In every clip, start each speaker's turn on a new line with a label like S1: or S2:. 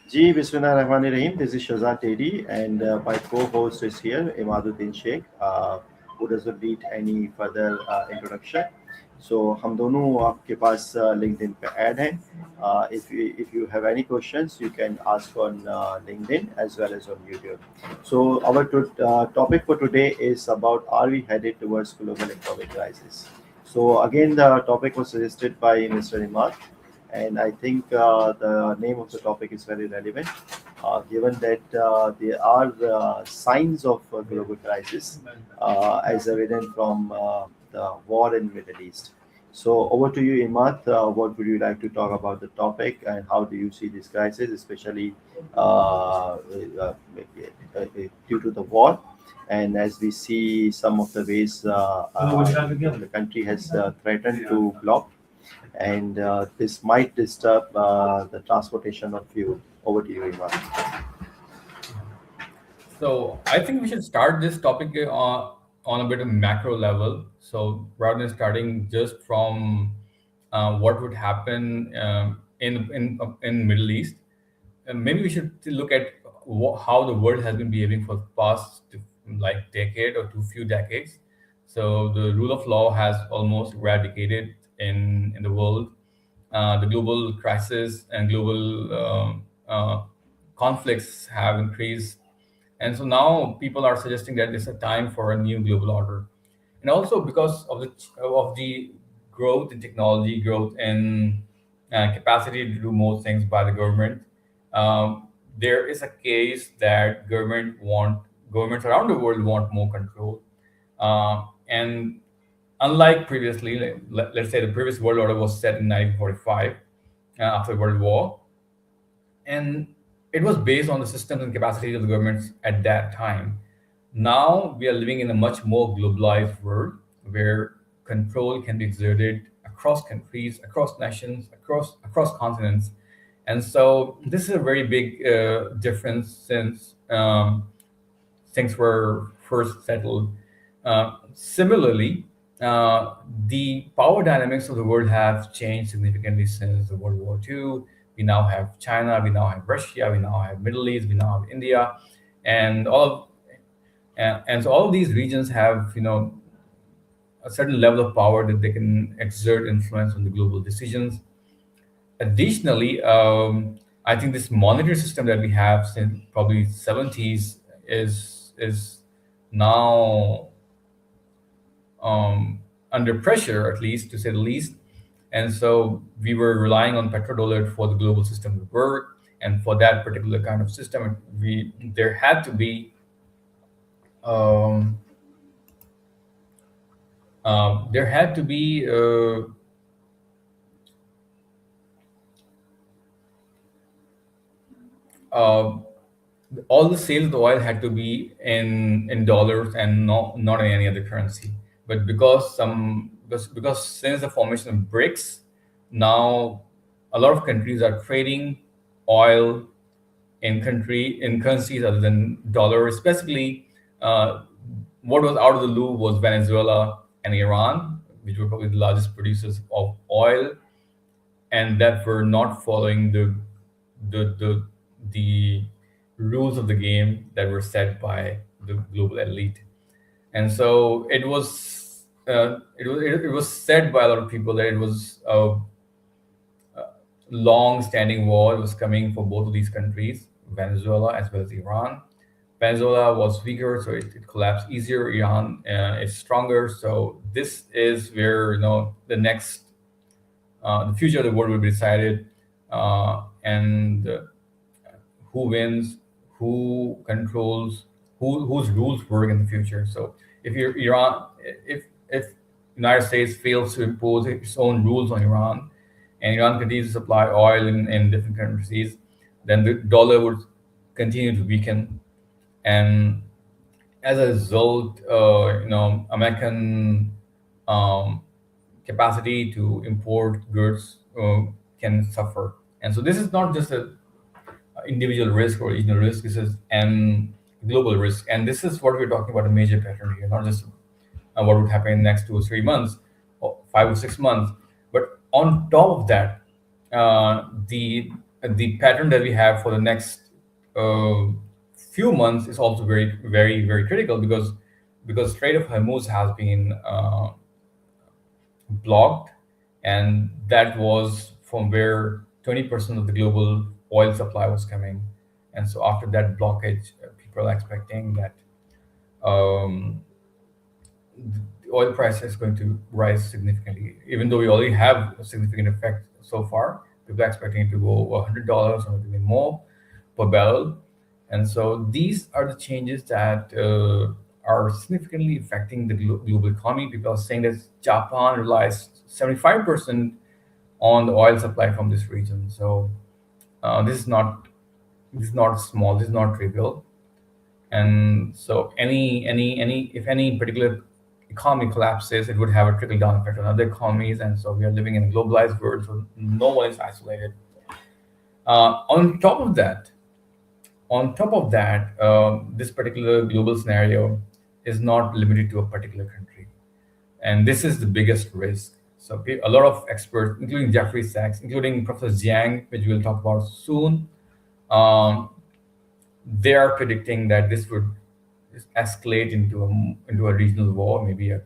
S1: Ji Bismillahirrahmanirrahim. This is Shehzad Dhedhi, and my co-host is here, Imad Uddin Shaikh, who doesn't need any further introduction. So हम दोनों आपके पास LinkedIn पे add हैं. If you have any questions, you can ask on LinkedIn as well as on YouTube. So our topic for today is about, are we headed towards global economic crisis? So again, the topic was suggested by Mr. Imad, and I think the name of the topic is very relevant, given that there are signs of global crisis as evident from the war in Middle East. So over to you, Imad. What would you like to talk about the topic, and how do you see this crisis, especially due to the war? And as we see some of the ways the country has threatened to block, and this might disturb the transportation of fuel. Over to you, Imad.
S2: So I think we should start this topic on a bit of macro level. So rather than starting just from what would happen in Middle East, maybe we should look at how the world has been behaving for the past like decade or two few decades. So the rule of law has almost eradicated in the world. The global crisis and global conflicts have increased, and so now people are suggesting that it's a time for a new global order. And also because of the growth in technology, growth in capacity to do more things by the government, there is a case that governments around the world want more control. And unlike previously, let's say the previous world order was set in 1945 after World War, and it was based on the systems and capacities of the governments at that time. Now we are living in a much more globalized world where control can be exerted across countries, across nations, across continents, and so this is a very big difference since things were first settled. Similarly, the power dynamics of the world have changed significantly since the World War II. We now have China, we now have Russia, we now have Middle East, we now have India, and and so all of these regions have a certain level of power that they can exert influence on the global decisions. Additionally, I think this monetary system that we have since probably 70s is now under pressure, at least to say the least. And so we were relying on petrodollar for the global system to work, and for that particular kind of system, we there had to be um, there had to be uh, all the sales of the oil had to be in dollars and not in any other currency. But because since the formation of BRICS, now a lot of countries are trading oil in currencies other than dollar. Especially, uh, what was out of the loop was Venezuela and Iran, which were probably the largest producers of oil, and that were not following the the the rules of the game that were set by the global elite. And so it was said by a lot of people that it was a long-standing war. It was coming for both of these countries, Venezuela as well as Iran. Venezuela was weaker, so it collapsed easier. Iran is stronger, so this is where the future of the world will be decided, and who wins, who controls, whose rules work in the future. So if United States fails to impose its own rules on Iran, and Iran continues to supply oil in different countries, then the dollar would continue to weaken, and as a result, American um, capacity to import goods can suffer. And so this is not just a individual risk or regional risk. This is an global risk, and this is what we're talking about, a major pattern here, not just what would happen in the next 2 or 3 months, or 5 or 6 months. But on top of that, the the pattern that we have for the next uh, few months is also very, very, very critical, because Strait of Hormuz has been blocked, and that was from where 20% of the global oil supply was coming. And so after that blockage, people are expecting that um, the oil price is going to rise significantly, even though we already have a significant effect so far. People are expecting it to go over $100 or maybe more per barrel. And so these are the changes that are significantly affecting the global economy. People are saying that Japan relies 75% on the oil supply from this region. So this is not small. This is not trivial. And so any if any particular economy collapses, it would have a trickle down effect on other economies. And so we are living in a globalized world, so no one is isolated. On top of that, this particular global scenario is not limited to a particular country, and this is the biggest risk. So a lot of experts, including Jeffrey Sachs, including Professor Jiang, which we'll talk about soon, um, they are predicting that this would escalate into a regional war, maybe a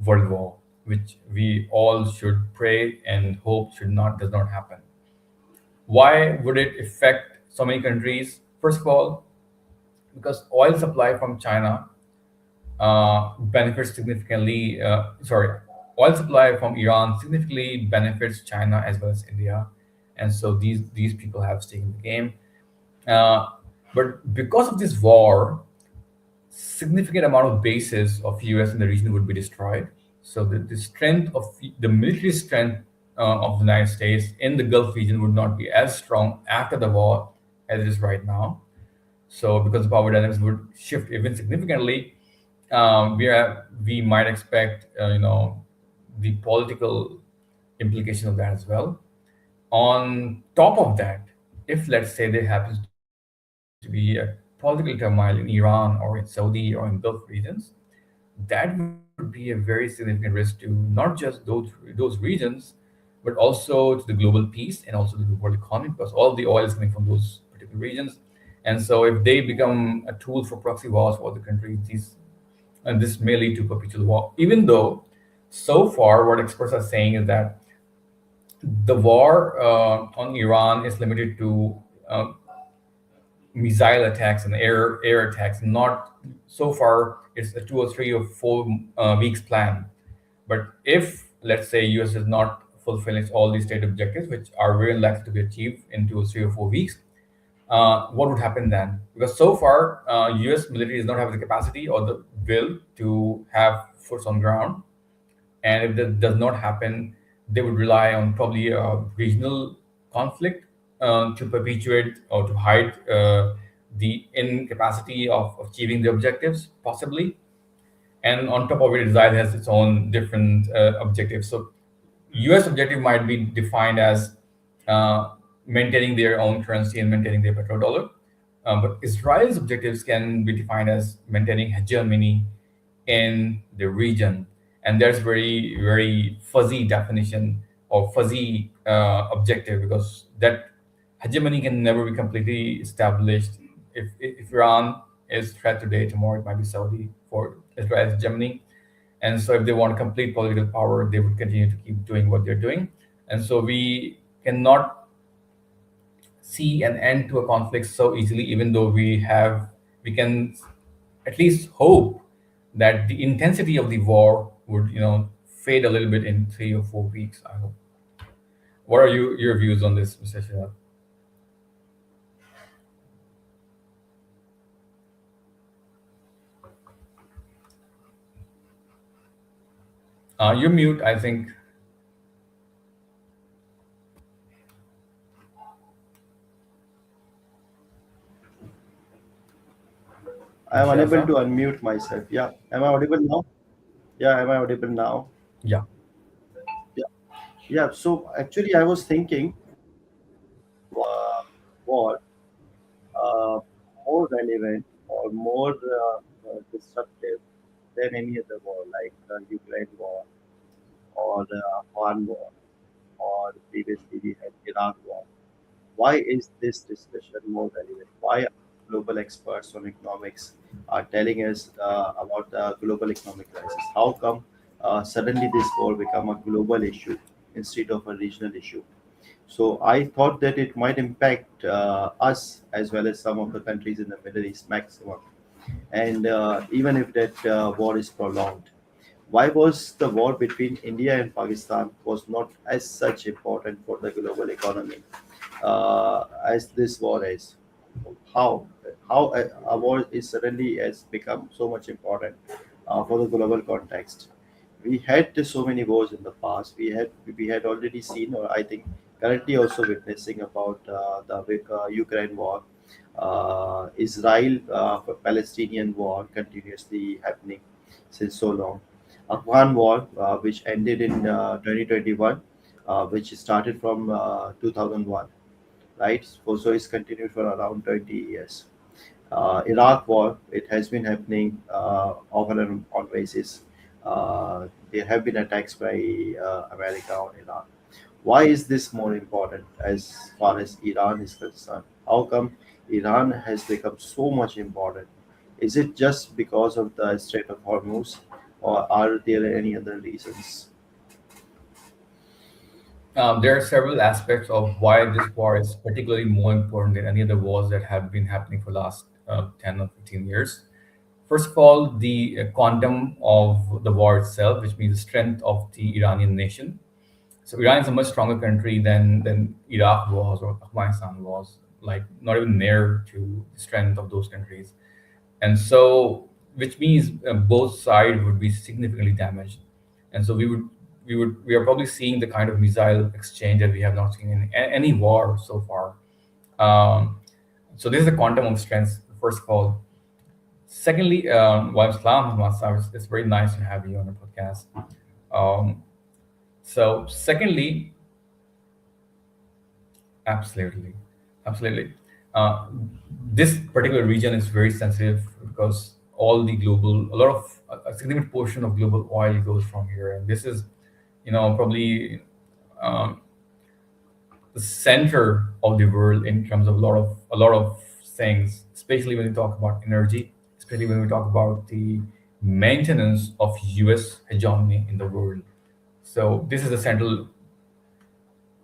S2: world war, which we all should pray and hope should not does not happen. Why would it affect so many countries? First of all, because oil supply from China benefits significantly. Oil supply from Iran significantly benefits China as well as India, and so these people have stake in the game. Uh, but because of this war, significant amount of bases of US in the region would be destroyed. So the strength of the military strength of the United States in the Gulf region would not be as strong after the war as it is right now. So because the power dynamics would shift even significantly, we might expect the political implication of that as well. On top of that, if let's say there happens to be a political turmoil in Iran or in Saudi or in Gulf regions, that would be a very significant risk to not just those regions, but also to the global peace and also to the world economy, because all of the oil is coming from those particular regions. And so if they become a tool for proxy wars for other countries, this may lead to perpetual war. Even though so far what experts are saying is that the war on Iran is limited to missile attacks and air attacks. Not so far. It's a 2 or 3 or 4 weeks plan. But if let's say US does not fulfill its all these state objectives, which are very likely to be achieved in 2 or 3 or 4 weeks, what would happen then? Because so far, US military does not have the capacity or the will to have force on ground, and if that does not happen, they would rely on probably a regional conflict to perpetuate or to hide the incapacity of achieving the objectives, possibly. And on top of it, Israel has its own different objectives. So, U.S. objective might be defined as maintaining their own currency and maintaining their petrodollar, but Israel's objectives can be defined as maintaining hegemony in the region, and there's very, very fuzzy definition or fuzzy objective, because that hegemony can never be completely established. If Iran is threat today, tomorrow it might be Saudi for Israel's hegemony. And so if they want complete political power, they would continue to keep doing what they're doing. And so we cannot see an end to a conflict so easily, even though we can at least hope that the intensity of the war would fade a little bit in 3 or 4 weeks, I hope. What are your views on this, Mr. Shehzad? You're mute, I think.
S1: I am unable to
S2: Shehzad?
S1: unmute myself. Yeah. Am I audible now? Yeah. Am I audible now?
S2: Yeah.
S1: Yeah. Yeah. So actually, I was thinking war more relevant or more disruptive than any other war, like the Ukraine war or the Afghan war, or previously we had Iraq war. Why is this discussion more relevant? Why are global experts on economics are telling us about the global economic crisis? How come suddenly this war become a global issue instead of a regional issue? So I thought that it might impact us as well as some of the countries in the Middle East maximum. And even if that war is prolonged, why was the war between India and Pakistan was not as such important for the global economy as this war is? How a war is suddenly has become so much important for the global context? We had so many wars in the past. We had already seen, or I think currently also witnessing about the Ukraine war, Israel Palestinian war continuously happening since so long. Afghan war, which ended in 2021, which started from 2001, right? So it's continued for around 20 years. Iraq war, it has been happening off and on basis. There have been attacks by America on Iraq. Why is this more important as far as Iran is concerned? How come Iran has become so much important? Is it just because of the Strait of Hormuz, or are there any other reasons?
S2: There are several aspects of why this war is particularly more important than any other wars that have been happening for the last 10 or 15 years. First of all, the quantum of the war itself, which means the strength of the Iranian nation. So Iran is a much stronger country than Iraq was or Afghanistan was, like not even near to the strength of those countries. And so, which means both sides would be significantly damaged. And so we are probably seeing the kind of missile exchange that we have not seen in any war so far. Um, so this is the quantum of strength, first of all. Secondly, Wa Islam, it's very nice to have you on the podcast. Um, so secondly, absolutely, absolutely. Uh, this particular region is very sensitive because a lot of a significant portion of global oil goes from here, and this is, probably um, the center of the world in terms of a lot of things, especially when we talk about energy, especially when we talk about the maintenance of U.S. hegemony in the world. So this is the central.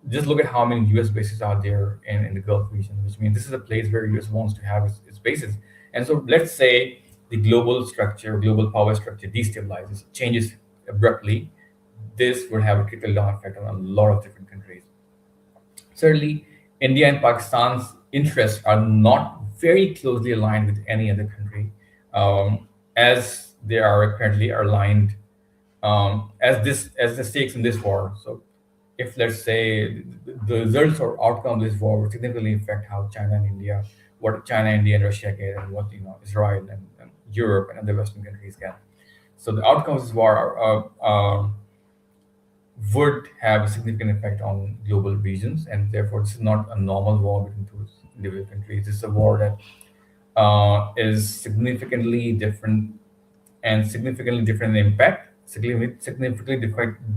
S2: Just look at how many US bases are there in the Gulf region, which means this is a place where US wants to have its bases. And so let's say the global power structure destabilizes, changes abruptly. This would have a trickle down effect on a lot of different countries. Certainly, India and Pakistan's interests are not very closely aligned with any other country, as they are currently aligned as the stakes in this war. So, if let's say the results or outcome of this war would significantly affect how China and India, what China, India, and Russia get, and what Israel and Europe and other Western countries get. So the outcomes of this war would have a significant effect on global regions, and therefore this is not a normal war between two individual countries. This is a war that is significantly different and significantly different in impact, significantly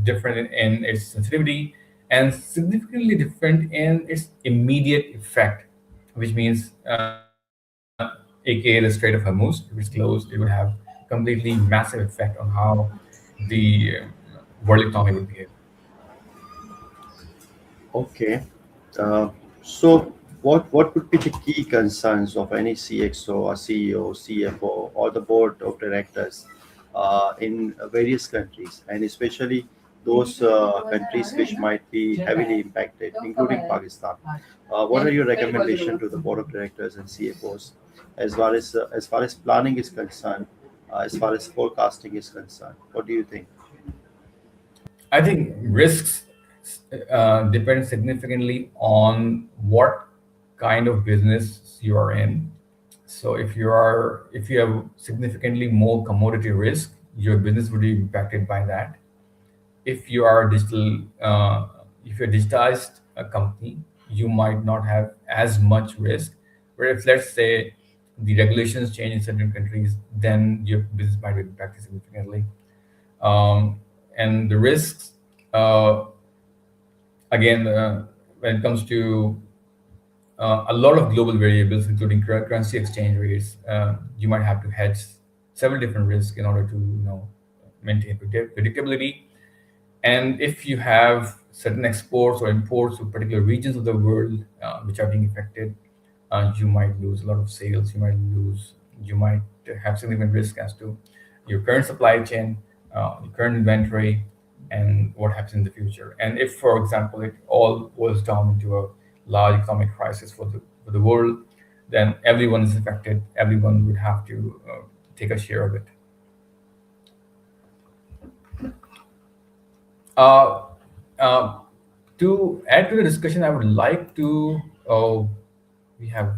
S2: different in its sensitivity, and significantly different in its immediate effect, which means, aka the Strait of Hormuz, if it's closed, it would have completely massive effect on how the world economy would behave.
S1: Okay. Uh, so, what would be the key concerns of any CXO, or CEO, CFO, or the board of directors in various countries, and especially those countries which might be heavily impacted, including Pakistan? What are your recommendations to the board of directors and CFOs as far as planning is concerned, as far as forecasting is concerned? What do you think?
S2: I think risks depend significantly on what kind of business you are in. So if you have significantly more commodity risk, your business would be impacted by that. If you are if you're digitized a company, you might not have as much risk. Where if let's say the regulations change in certain countries, then your business might be impacted significantly. And the risks, uh, again, when it comes to a lot of global variables, including currency exchange rates. You might have to hedge several different risks in order to maintain predictability. And if you have certain exports or imports to particular regions of the world which are being affected, you might lose a lot of sales. You might have significant risk as to your current supply chain, your current inventory, and what happens in the future. And if, for example, it all boils down into a large economic crisis for the world, then everyone is affected. Everyone would have to take a share of it. Uh, uh, to add to the discussion, I would like to. We have.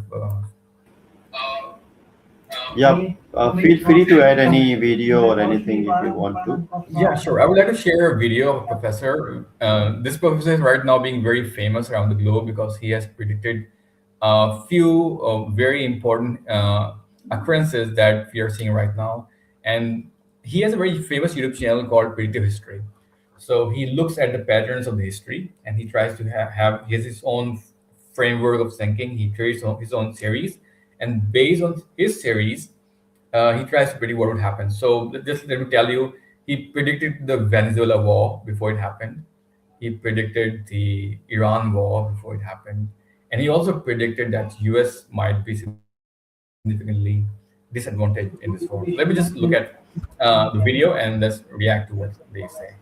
S1: Yeah, feel free to add any video or anything if you want to.
S2: Yeah, sure. I would like to share a video of a professor. This professor is right now being very famous around the globe because he has predicted a few very important occurrences that we are seeing right now. And he has a very famous YouTube channel called Predictive History. So he looks at the patterns of the history and he tries to he has his own framework of thinking. He creates his own series. And based on his series, he tries to predict what would happen. So just let me tell you, he predicted the Venezuela war before it happened. He predicted the Iran war before it happened, and he also predicted that US might be significantly disadvantaged in this war. So let me just look at the video and let's react to what they say.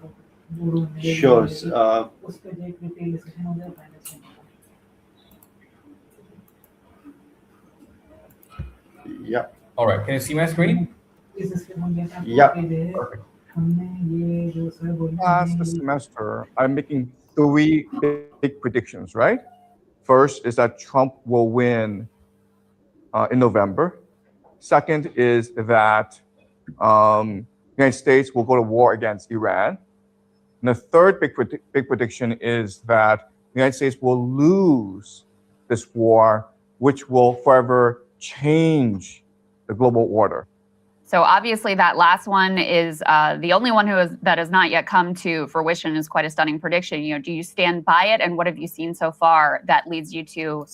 S1: Sure. Yeah,
S2: All right, can you see my screen?
S1: yeah.
S2: Perfect.
S3: Last semester, I'm making three big predictions, right? First is that Trump will win in November. Second is that United States will go to war against Iran. And the third big prediction is that the United States will lose this war, which will forever change the global order.
S4: So obviously that last one is the only one that has not yet come to fruition. Is quite a stunning prediction. Do you stand by it, and what have you seen so far that leads you to?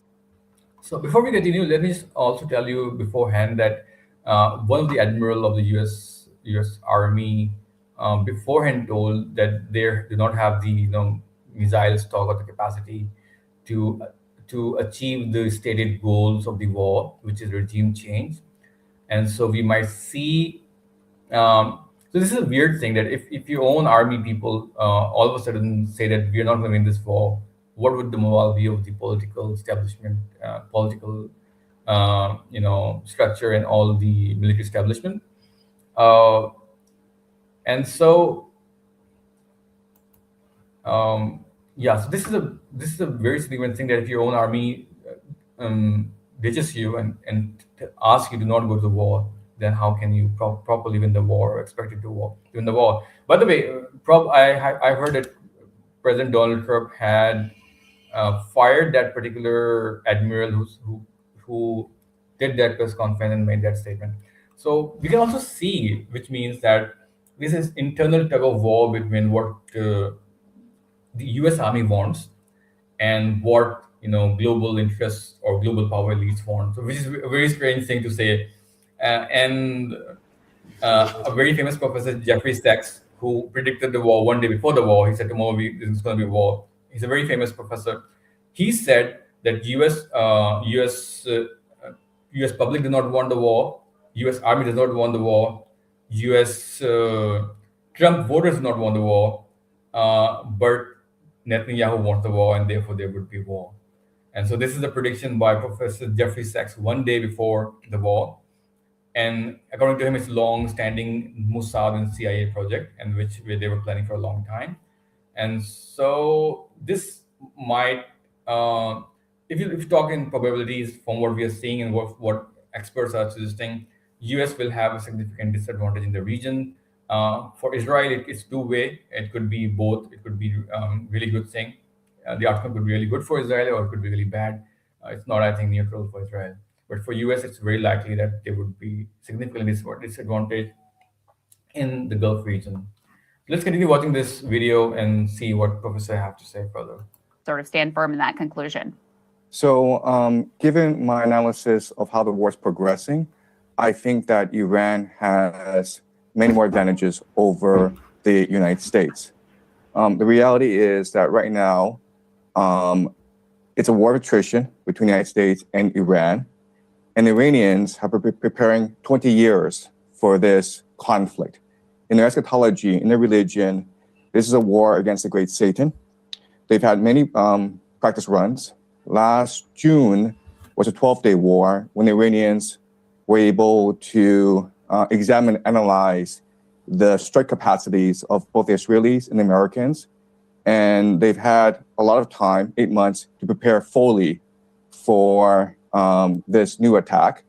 S2: So before we continue, let me just also tell you beforehand that one of the admiral of the U.S. Army beforehand told that they do not have the missile stock or the capacity to achieve the stated goals of the war, which is regime change. And so we might see. So this is a weird thing that if you own army people, all of a sudden say that we are not going to win this war. What would the morale be of the political establishment, political, structure, and all the military establishment? Uh, and so, yeah, so this is a very significant thing that if your own army ditches you and asks you to not go to the war, then how can you properly win the war or expect it to win the war? By the way, I heard that President Donald Trump had fired that particular admiral who did that press conference and made that statement. So we can also see, which means that this is internal tug of war between what the U.S. Army wants and what global interests or global power elites want. So, which is a very strange thing to say. And a very famous professor, Jeffrey Sachs, who predicted the war one day before the war, he said tomorrow there's going to be a war. He's a very famous professor. He said that U.S. public does not want the war, U.S. Army does not want the war, U.S. Trump voters do not want the war, but Netanyahu wants the war, and therefore there would be war. And so this is a prediction by Professor Jeffrey Sachs one day before the war. And according to him, it's a long-standing Mossad and CIA project, and where they were planning for a long time. And so this might, if you talk in probabilities from what we are seeing and what experts are suggesting, US will have a significant disadvantage in the region. For Israel, it's two-way. It could be both. It could be really good thing. The outcome could be really good for Israel, or it could be really bad. It's not, I think, neutral for Israel. But for US, it's very likely that they would be significantly disadvantaged in the Gulf region. Let's continue watching this video and see what Professor have to say further.
S4: Sort of stand firm in that conclusion.
S3: So, given my analysis of how the war is progressing, I think that Iran has many more advantages over the United States. The reality is that right now, it's a war of attrition between the United States and Iran. And the Iranians have been preparing 20 years for this conflict. In their eschatology, in their religion, this is a war against the great Satan. They've had many practice runs. Last June was a 12-day war when the Iranians were able to examine and analyze the strike capacities of both the Israelis and the Americans. And they've had a lot of time, 8 months, to prepare fully for this new attack.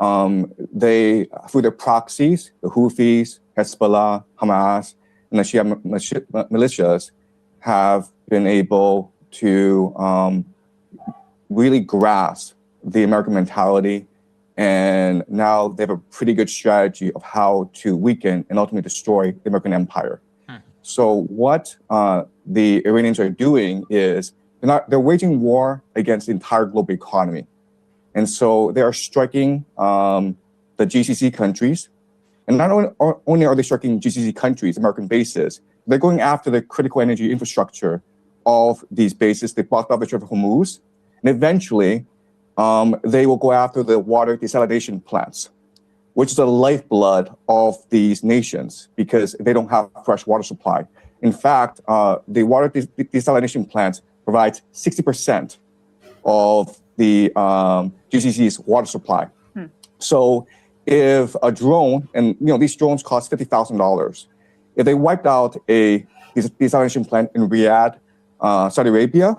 S3: They, through their proxies, the Houthis, Hezbollah, Hamas, and the Shia militias, have been able to really grasp the American mentality. And now they have a pretty good strategy of how to weaken and ultimately destroy the American empire. So what the Iranians are doing is they're waging war against the entire global economy. And so they are striking the GCC countries. And not only are they striking GCC countries, American bases, they're going after the critical energy infrastructure of these bases. They blocked off the Strait of Hormuz. And eventually, they will go after the water desalination plants, which is the lifeblood of these nations because they don't have fresh water supply. In fact, the water desalination plants provide 60% of the GCC's water supply. So if a drone, and these drones cost $50,000, if they wiped out a desalination plant in Riyadh, Saudi Arabia,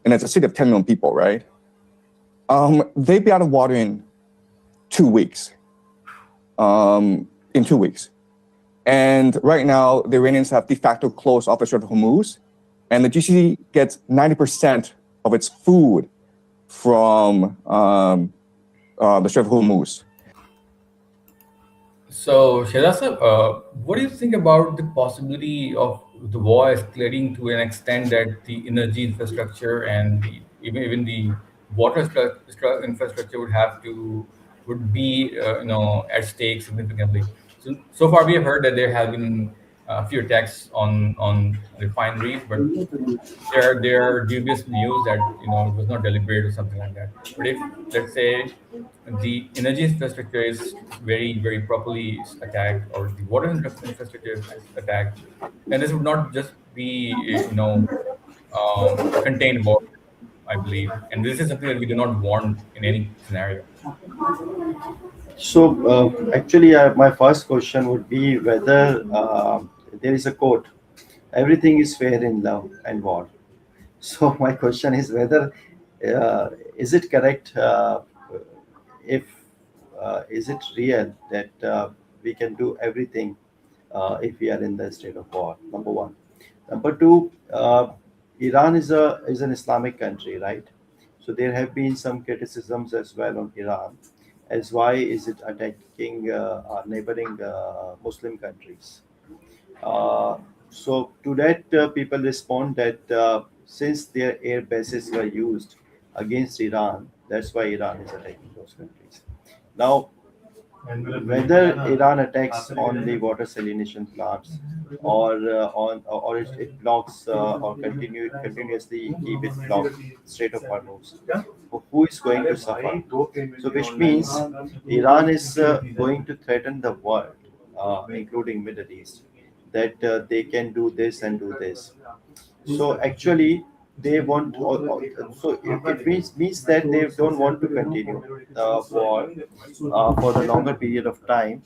S3: and it's a city of 10 million people, right? They'd be out of water in 2 weeks. In 2 weeks. And right now, the Iranians have de facto closed off the Strait of Hormuz, and the GCC gets 90% of its food from the Strait of Hormuz.
S2: So, Shehzad, what do you think about the possibility of the war escalating to an extent that the energy infrastructure and even the water infrastructure would be at stake significantly? So far we have heard that there have been a few attacks on refineries, but there are dubious news that it was not deliberate or something like that. But if, let's say, the energy infrastructure is very properly attacked, or the water infrastructure is attacked, and this would not just be a contained war, I believe, and this is something that we do not want in any scenario.
S1: So actually, my first question would be whether there is a quote, everything is fair in love and war. So my question is whether is it correct, if is it real that we can do everything if we are in the state of war? Number one. Number two, Iran is an Islamic country, right? So there have been some criticisms as well on Iran, as why is it attacking our neighboring Muslim countries. So to that, people respond that since their air bases were used against Iran, that's why Iran is attacking those countries. Now, whether Iran attacks on the water salination plants or it blocks or continuously keep it blocked, Strait of Hormuz, who is going to suffer? So which means Iran is going to threaten the world, including Middle East, that they can do this and do this. So actually, they want. So it means that they don't want to continue the war for the longer period of time.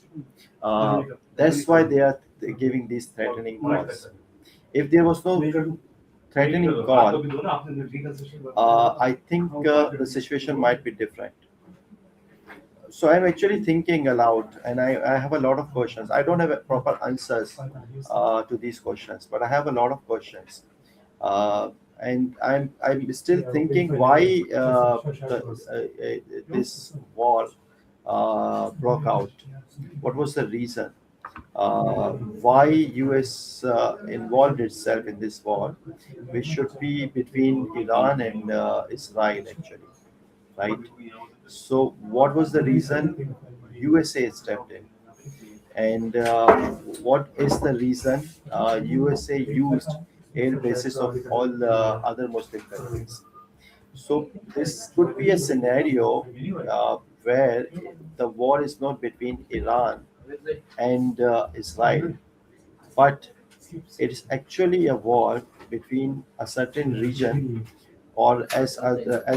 S1: That's why they are giving these threatening calls. If there was no threatening call, I think the situation might be different. So I'm actually thinking aloud, and I have a lot of questions. I don't have a proper answers to these questions, but I have a lot of questions. And I'm still thinking why this war broke out. What was the reason? why US involved itself in this war, which should be between Iran and Israel actually, right? So what was the reason USA stepped in? And what is the reason USA used air bases of all the other Muslim countries? So this could be a scenario where the war is not between Iran and Israel, but it is actually a war between a certain region, or as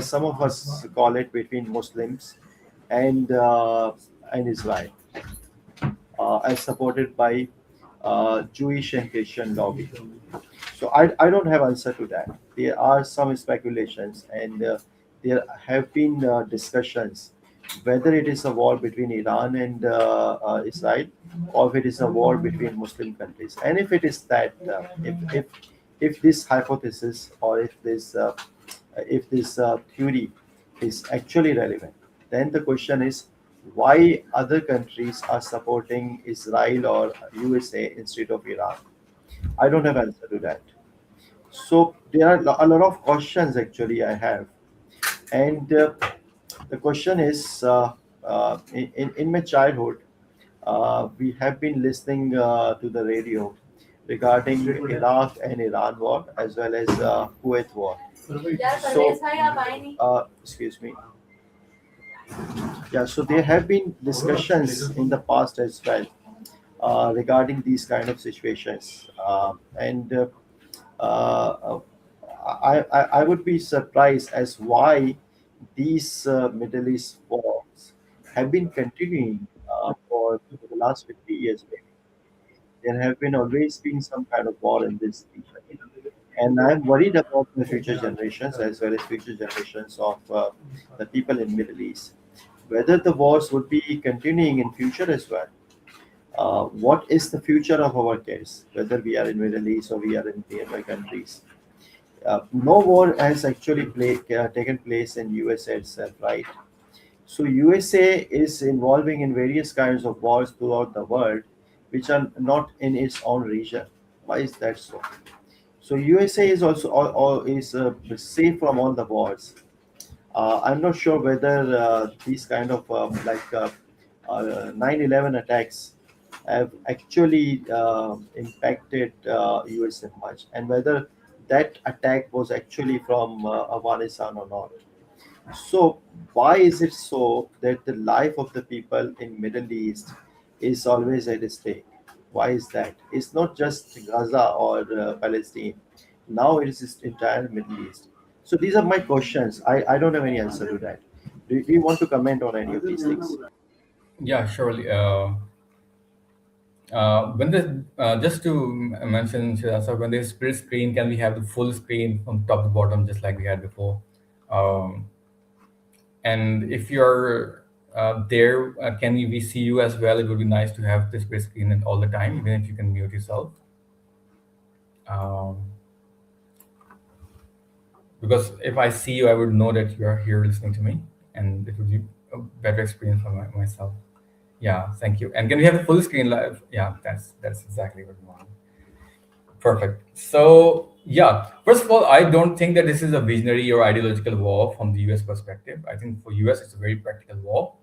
S1: some of us call it, between Muslims and Israel, as supported by Jewish and Christian lobby. So I don't have answer to that. There are some speculations, and there have been discussions whether it is a war between Iran and Israel, or if it is a war between Muslim countries. And if it is that, if this hypothesis, or if this theory is actually relevant, then the question is why other countries are supporting Israel or USA instead of Iran. I don't have answer to that. So there are a lot of questions actually I have, and the question is, in my childhood, we have been listening to the radio regarding Iraq and Iran war, as well as Kuwait war. So, excuse me. Yeah, so there have been discussions in the past as well regarding these kind of situations, and uh, I would be surprised as why these Middle East wars have been continuing for the last 50 years. Maybe there have been always been some kind of war in this region, and I'm worried about the future generations, as well as future generations of the people in Middle East, whether the wars would be continuing in future as well. What is the future of our kids, whether we are in Middle East or we are in nearby countries? No war has actually taken place in USA itself, right? So USA is involving in various kinds of wars throughout the world, which are not in its own region. Why is that so? So USA is also or is safe from all the wars. I'm not sure whether these kind of 9/11 attacks have actually impacted USA much, and whether that attack was actually from Afghanistan or not. So why is it so that the life of the people in Middle East is always at stake? Why is that? It's not just Gaza or Palestine. Now it is just entire Middle East. So these are my questions. I don't have any answer to that. Do you want to comment on any of these things?
S2: Yeah, surely. When the just to mention, so when there's split screen, can we have the full screen from top to bottom, just like we had before? Um, and if you're there, can we see you as well? It would be nice to have the split screen all the time, even if you can mute yourself. Um, because if I see you, I would know that you are here listening to me, and it would be a better experience for myself. Yeah, thank you. And can we have the full screen live? Yeah, that's exactly what we want. Perfect. So yeah, first of all, I don't think that this is a visionary or ideological war from the U.S. perspective. I think for U.S. it's a very practical war.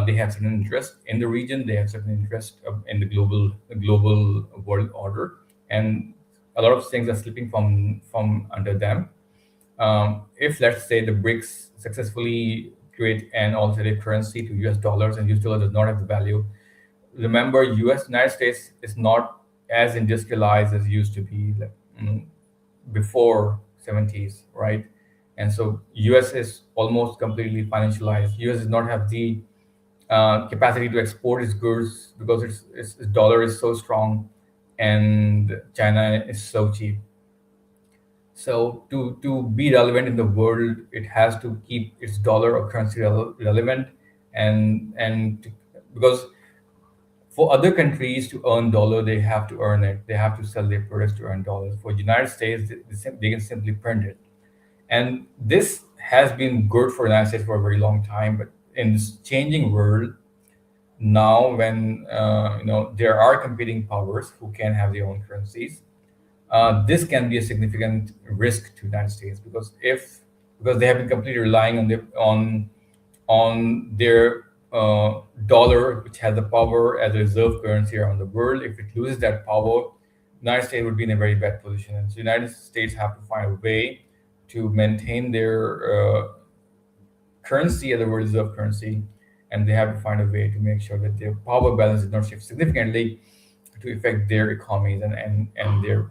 S2: They have certain interest in the region. They have certain interest in the global world order, and a lot of things are slipping from under them. If let's say the BRICS successfully create an alternative currency to US dollars, and US dollar does not have the value, remember United States is not as industrialized as it used to be, like, before 70s, right? And so US is almost completely financialized. US does not have the capacity to export its goods because its dollar is so strong, and China is so cheap. So to be relevant in the world, it has to keep its dollar or currency relevant, because for other countries to earn dollar, they have to earn it. They have to sell their products to earn dollars. For United States, they can simply print it, and this has been good for the United States for a very long time. But in this changing world, now when there are competing powers who can have their own currencies, this can be a significant risk to the United States, because they have been completely relying on their dollar, which has the power as a reserve currency around the world. If it loses that power, the United States would be in a very bad position. And so the United States have to find a way to maintain their currency as a world reserve currency, and they have to find a way to make sure that their power balance does not shift significantly to affect their economies and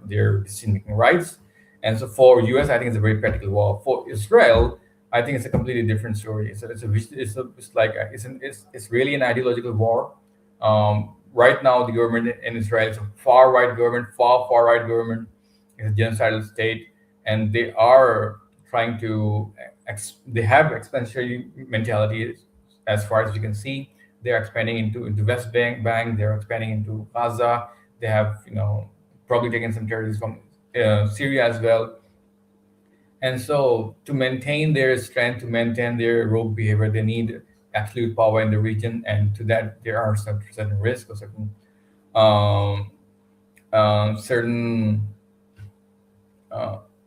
S2: their decision-making rights. And so for US, I think it's a very practical war. For Israel, I think it's a completely different story. It's really an ideological war. Right now, the government in Israel is a far-right government, far right government. It's a genocidal state, and they are trying to. They have expansionary mentality, as far as you can see. They're expanding into West Bank. They're expanding into Gaza. They have probably taken some territories from Syria as well. And so to maintain their strength, to maintain their rogue behavior, they need absolute power in the region. And to that, there are certain risks or certain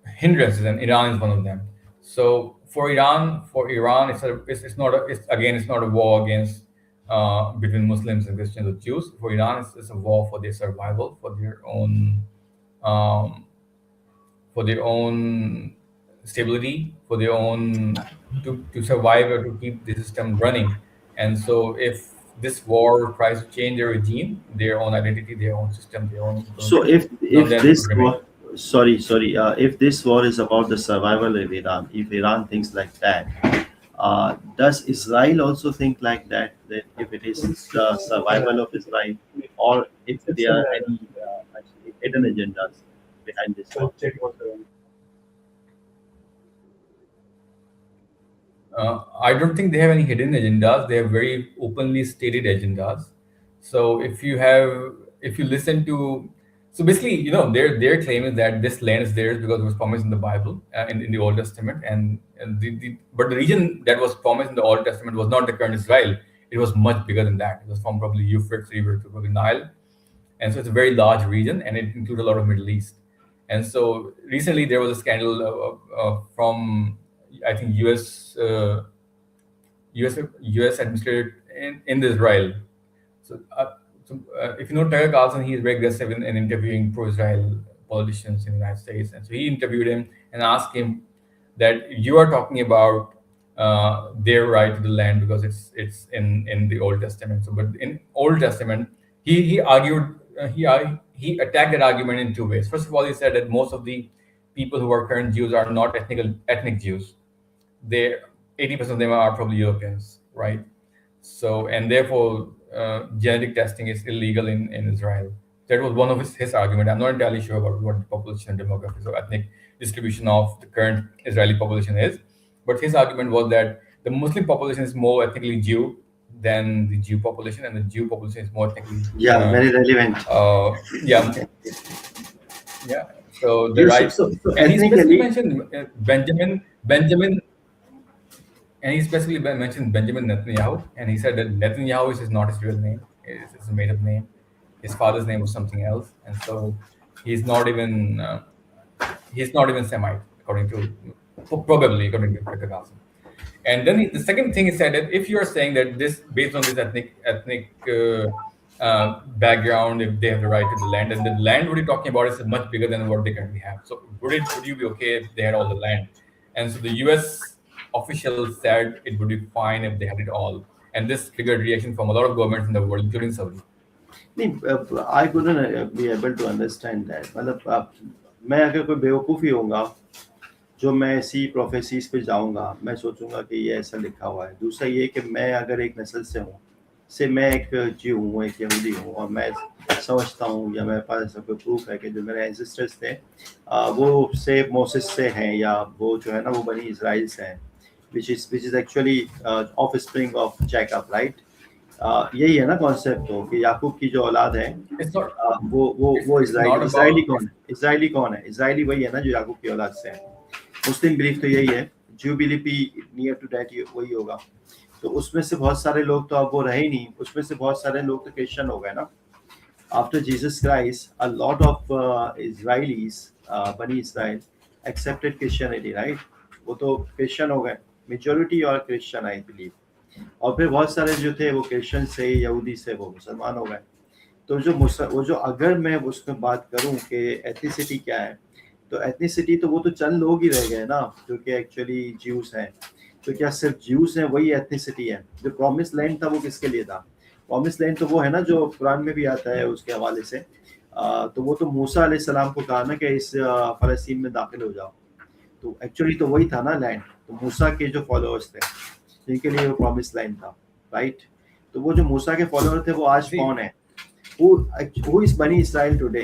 S2: hindrances, and Iran is one of them. So for Iran, it's not a war against between Muslims and Christians or Jews. For Iran, it's a war for their survival, for their own stability, for their own to survive or to keep the system running. And so if this war tries to change their regime, their own identity, their own system, their own
S1: So
S2: government,
S1: if
S2: then
S1: this
S2: would remain.
S1: war, if this war is about the survival of Iran, if Iran thinks like that, does Israel also think like that? That if it is the survival of Israel, or if there are any actually hidden agendas behind this war?
S2: I don't think they have any hidden agendas. They have very openly stated agendas. So if you listen to, so basically, their claim is that this land is theirs because it was promised in the Bible, in the Old Testament, but the region that was promised in the Old Testament was not the current Israel. It was much bigger than that. It was from probably Euphrates River to probably Nile, and so it's a very large region, and it includes a lot of Middle East. And so recently there was a scandal from, I think, US administrator in Israel. So if you know Tucker Carlson, he is very aggressive in interviewing pro-Israel politicians in the United States. And so he interviewed him and asked him that you are talking about their right to the land because it's in the Old Testament. So, but in Old Testament, he argued, he attacked that argument in two ways. First of all, he said that most of the people who are current Jews are not ethnic Jews. 80% of them are probably Europeans, right? So, and therefore, genetic testing is illegal in Israel. That was one of his argument. I'm not entirely sure about what the population demographics or ethnic distribution of the current Israeli population is, but his argument was that the Muslim population is more ethnically Jew than the Jew population, and the Jew population is more ethnically
S1: very relevant.
S2: Yeah. So the
S1: Yes,
S2: right,
S1: so
S2: and he specifically
S1: ethnically,
S2: mentioned Benjamin. And he specifically mentioned Benjamin Netanyahu, and he said that Netanyahu is not his real name; it's a made-up name. His father's name was something else, and so he's not even Semite, probably according to Tucker Carlson. And then the second thing he said that if you are saying that this based on this ethnic background, if they have the right to the land, and the land what you're talking about is much bigger than what they currently have. So would you be okay if they had all the land? And so the U.S. officials said it would be fine if they had it all, and this triggered reaction from a lot of governments in the world, including Saudi.
S1: I couldn't be able to understand that. मतलब मैं अगर कोई बेवकूफ़ी होगा जो मैं ऐसी prophecies पे जाऊंगा, मैं सोचूंगा कि ये ऐसा लिखा हुआ है. दूसरा ये कि मैं अगर एक नस्ल से हूँ, से मैं एक जीव हूँ, एक यहूदी हूँ, और मैं समझता हूँ या मेरे पास ऐसा कोई प्रूफ है कि जो मेरे एंसेस्टर्स थे वो से मोसेस से हैं, या वो जो है ना वो बनी इजराइल से हैं, which is actually offspring of Jacob, right? यही है ना कॉन्सेप्ट, तो कि याकूब की जो औलाद है वो इजराइली कौन है? इजराइली वही है ना जो याकूब की औलाद से है. मुस्लिम बिलीफ तो यही है, ज्यू बिलीफ भी नियर टू दैट वही होगा. तो उसमें से बहुत सारे लोग तो अब वो रहे ही नहीं, उसमें से बहुत सारे लोग तो क्रिश्चियन हो गए ना। After Jesus Christ, a lot of Israelis, Bani Israel, accepted Christianity, right? वो तो क्रिश्चियन हो गए, मेजोरिटी और क्रिश्चियन आई बिलीव। और फिर बहुत सारे जो थे वो क्रिश्चियन से, यहूदी से वो मुसलमान हो गए। तो वो जो अगर मैं उसमें बात करूं कि एथनिसिटी क्या है, तो एथनिसिटी तो वो तो चंद लोग ही रह गए ना जो कि एक्चुअली ज्यूस हैं। तो क्या सिर्फ ज्यूस हैं वही एथनिसिटी है? जो प्रॉमिस लैंड था वो किसके लिए था? प्रॉमिस लैंड तो वो है ना जो कुरान में भी आता है उसके हवाले से। तो वो तो मूसा अलैहिस्सलाम को कहा ना कि इस फलस्तीन में दाखिल हो जाओ। तो एक्चुअली तो वही था ना लैंड। तो मूसा के जो फॉलोअर्स थे जिनके लिए वो प्रॉमिस लैंड था, राइट? तो वो जो मूसा के फॉलोअर थे वो आज
S2: See,
S1: कौन है? हु इज बनी इसराइल टुडे?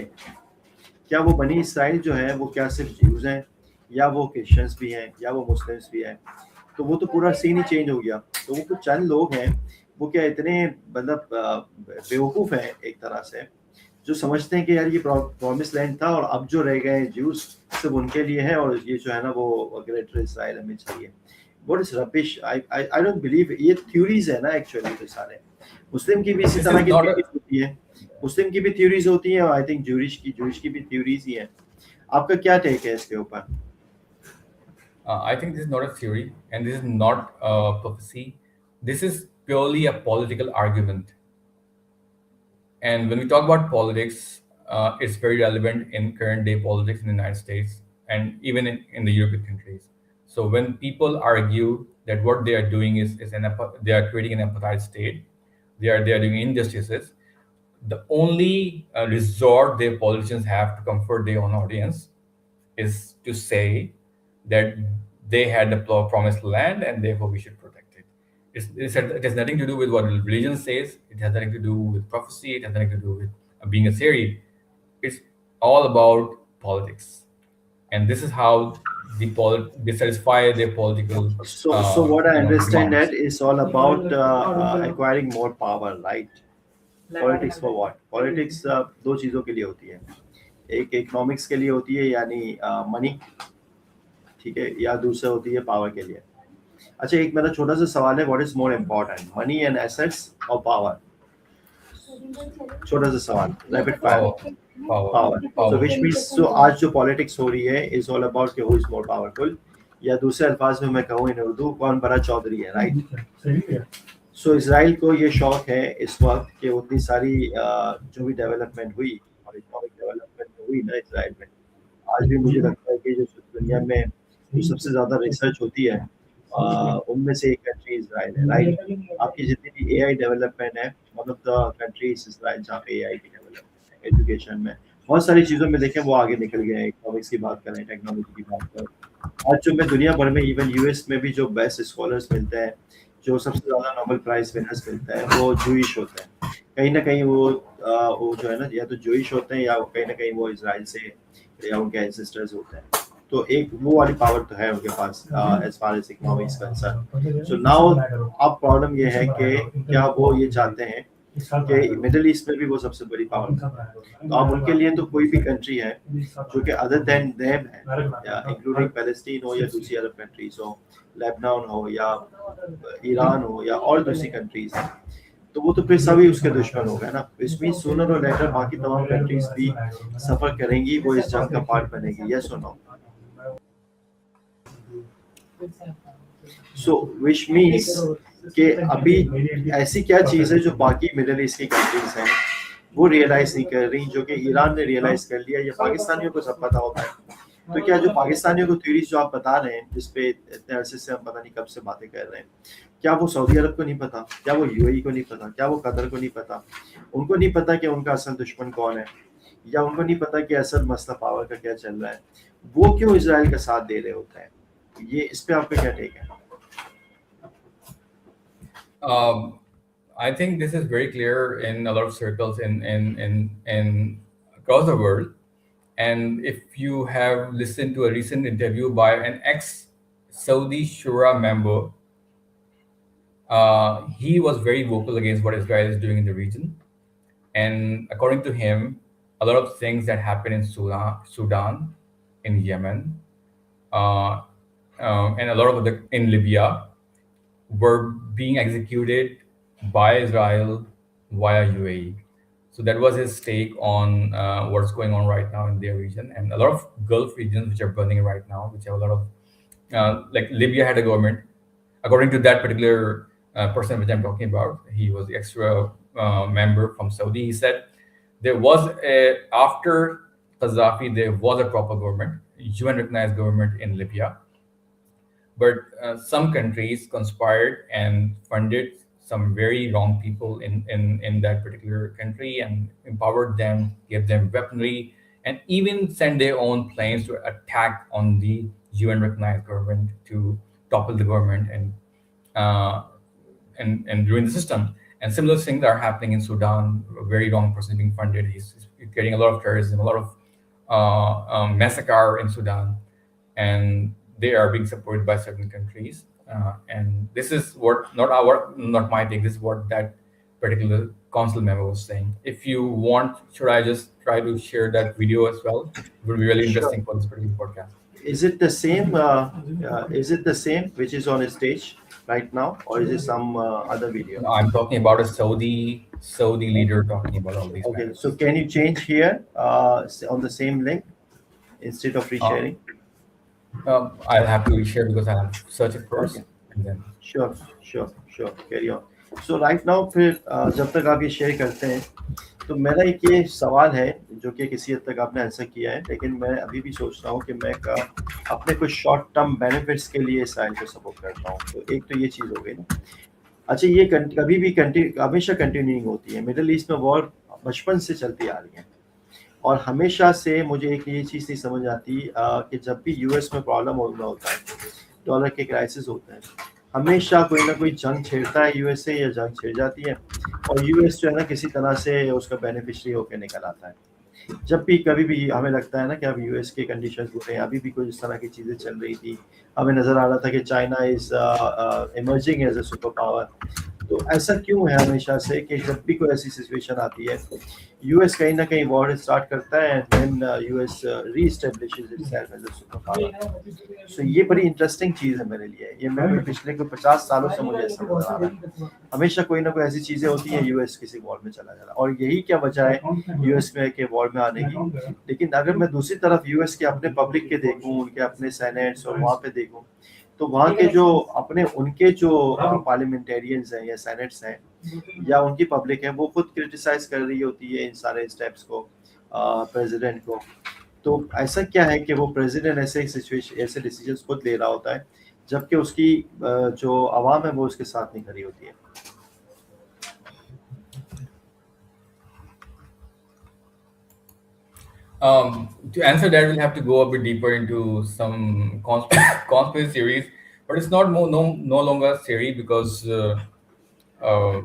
S1: क्या वो बनी इसराइल जो है वो क्या सिर्फ ज्यूज हैं, या वो क्रिश्चियंस भी हैं, या वो मुस्लिम्स भी हैं? तो वो तो पूरा सीन ही चेंज हो गया। तो वो कुछ चंद लोग हैं, वो क्या इतने मतलब बेवकूफ हैं एक तरह से, जो समझते हैं कि यार ये प्रॉमिस लैंड था और अब जो रह गए ज्यूज सिर्फ उनके लिए है, और ये जो है ना वो ग्रेटर इसराइल हमें चाहिए। What is rubbish. I don't believe. ये थ्योरीज है ना एक्चुअली, तो सारे मुस्लिम की भी इसी
S2: this
S1: तरह
S2: is
S1: की
S2: not a.
S1: थ्योरीज होती है। मुस्लिम की भी थ्योरीज होती है, और आई थिंक जूरिश की भी थ्योरीज ही है। आपका क्या टेक है इसके ऊपर?
S2: I think this is not a theory, and this is not a prophecy. This is purely a political argument. And when we talk about politics, it's very relevant in current day politics in the United States and even in the European countries. So when people argue that what they are doing they are creating an apartheid state, they are doing injustices, the only resort their politicians have to comfort their own audience is to say that they had the promised land and therefore we should protect it. It has nothing to do with what religion says. It has nothing to do with prophecy. It has nothing to do with being a theory. It's all about politics, and this is how they satisfy their political,
S1: So what I understand
S2: demands.
S1: that is all about acquiring more power, right? Politics for what? Politics दो चीजों के लिए होती है। एक economics के लिए होती है, यानी मनी, ठीक है, या दूसरा होती है पावर के लिए। अच्छा, एक मेरा छोटा सा सवाल है, what is more important, money and assets और पावर? छोटा सा सवाल, rapid fire.
S2: Power,
S1: power. So
S2: power.
S1: Which means जो आज जो पॉलिटिक्स हो रही है इज ऑल अबाउट कि हु इज मोर पावरफुल, या दूसरे अल्फाज में मैं कहूँ इन उर्दू, कौन बड़ा चौधरी है, राइट? सो इसराइल को ये शौक है इस वक्त कि उतनी सारी जो भी डेवलपमेंट हुई और इकोनॉमिक डेवलपमेंट हुई ना इसराइल में, आज भी मुझे लगता है कि जो दुनिया में जो सबसे ज्यादा रिसर्च होती है उनमें से एक कंट्री इसराइल है, राइट? आपकी जितनी भी एआई डेवलपमेंट है, one of the countries Israel जहाँ पे एआई की डेवलपमेंट है, एजुकेशन में बहुत सारी चीजों में देखें वो आगे निकल गए हैं। इकोनॉमिक्स की बात करें, टेक्नोलॉजी की बात करें, आज जो मैं दुनिया भर में इवन यूएस में भी जो बेस्ट स्कॉलर्स मिलते हैं, जो सबसे ज्यादा नोबेल प्राइज विनर्स मिलते हैं, वो जूइश होते हैं। कहीं ना कहीं वो जो है ना, या तो जूइश होते हैं या कहीं ना कहीं वो इसराइल से या उनके एंसेस्टर्स होते हैं। तो एक वो वाली पावर तो है उनके पास as far as economics concern. So now अब प्रॉब्लम ये है कि क्या वो ये चाहते हैं कि मिडिल ईस्ट में भी वो सबसे बड़ी पावर, तो अब उनके लिए तो कोई भी कंट्री है जो कि अदर देन देम है, या इंक्लूडिंग पैलेस्टीन हो या दूसरी अरब कंट्रीज हो, लेबनान हो या ईरान हो या और दूसरी कंट्रीज हैं, तो वो तो फिर सभी उसके दुश्मन हो गए ना। इसमें सूनर और लेटर बाकी तमाम कंट्रीज भी सफर करेंगी, वो इस जंग का पार्ट बनेगी, यस और नो? सो विच मीन्स कि अभी ऐसी क्या चीज है जो बाकी मिडिल ईस्ट की कंट्रीज हैं वो रियलाइज नहीं कर रही, जो कि ईरान ने रियलाइज कर लिया, या पाकिस्तानियों को सब पता होता है। तो क्या जो पाकिस्तानियों को थ्योरीज जो आप बता रहे हैं, जिसपे इतने अरसे से हम पता नहीं कब से बातें कर रहे हैं, क्या वो सऊदी अरब को नहीं पता? क्या वो यूएई को नहीं पता? क्या वो कतर को नहीं पता? उनको नहीं पता कि उनका असल दुश्मन कौन है, या उनको नहीं पता कि असल मसला पावर का क्या चल रहा है? वो क्यों इसराइल का साथ दे रहे होते हैं? ये इस पे आपका क्या टेक है?
S2: I think this is very clear in a lot of circles in across the world. And if you have listened to a recent interview by an ex-Saudi Shura member, he was very vocal against what Israel is doing in the region. And according to him, a lot of things that happen in Sudan, in Yemen, and a lot of in Libya, were being executed by Israel via UAE. So that was his take on what's going on right now in their region, and a lot of Gulf regions which are burning right now, which have a lot of like Libya had a government. According to that particular person which I'm talking about, he was the extra member from Saudi. He said there was a after Qaddafi there was a proper government, UN recognized government in Libya, but some countries conspired and funded some very wrong people in that particular country and empowered them, gave them weaponry, and even sent their own planes to attack on the UN recognized government to topple the government uh, and ruin the system. And similar things are happening in Sudan. A very wrong person is being funded. He's getting a lot of terrorism, a lot of massacre in Sudan, and they are being supported by certain countries. And this is what not my take. This is what that particular council member was saying. If you want, should I just try to share that video as well? It would be really
S1: Sure.
S2: interesting for this particular podcast.
S1: Is it the same? Is it the same which is on stage right now, or is it some other video?
S2: No, I'm talking about a Saudi leader talking about all these
S1: Okay,
S2: matters.
S1: so can you change here on the same link instead of resharing?
S2: I'll have to reshare because I have to search it first
S1: Okay.
S2: and then.
S1: Sure sure sure carry on so right now फिर जब तक आप ये share करते हैं तो मेरा एक ये सवाल है जो कि किसी हद तक आपने आंसर किया है, लेकिन मैं अभी भी सोच रहा हूँ कि मैं अपने कुछ शॉर्ट टर्म बेनिफिट्स के लिए इसराइल को सपोर्ट करता हूँ। तो एक तो ये चीज़ हो गई ना। अच्छा, ये कभी भी हमेशा कंटिन्यूइंग होती है। मिडिल ईस्ट में वॉर बचपन से चलती आ रही है और हमेशा से मुझे एक ये चीज़ नहीं समझ आती कि जब भी यूएस में प्रॉब्लम होता है, डॉलर के क्राइसिस होते हैं, हमेशा कोई ना कोई जंग छेड़ता है यूएस से या जंग छिड़ जाती है और यूएस जो है ना किसी तरह से उसका बेनिफिशियरी होकर निकल आता है। जब भी कभी भी हमें लगता है ना कि अब यूएस के कंडीशंस बुरे हैं, अभी भी कुछ इस तरह की चीज़ें चल रही थी, हमें नज़र आ रहा था कि China is emerging as a super power. तो ऐसा क्यों है हमेशा से कि जब भी कोई ऐसी सिचुएशन आती है यूएस कहीं ना कहीं वॉर स्टार्ट करता है and then US reestablishes itself as a super power. सो ये बड़ी इंटरेस्टिंग चीज़ है मेरे लिए। ये मैं पिछले कोई 50 सालों से मुझे ऐसा नजर आ रहा है, हमेशा कोई ना कोई ऐसी चीज़ें होती हैं यूएस किसी वॉर में चला जा रहा है और यही क्या वजह है यूएस में के वॉर में आने की। लेकिन अगर मैं दूसरी तरफ यूएस के अपने पब्लिक के देखूँ, उनके अपने सेनेट्स और वहाँ पे देखूँ, तो वहाँ के जो अपने उनके जो पार्लियामेंटेरियंस हैं या सेनेट्स हैं या उनकी पब्लिक है, वो खुद क्रिटिसाइज कर रही होती है इन सारे स्टेप्स को प्रेसिडेंट को। तो ऐसा क्या है कि वो प्रेसिडेंट ऐसे डिसीजंस खुद ले रहा होता है जबकि उसकी जो आवाम है वो उसके साथ नहीं खड़ी होती है।
S2: To answer that, we'll have to go a bit deeper into some conspiracy theories, but it's not no longer a theory because uh,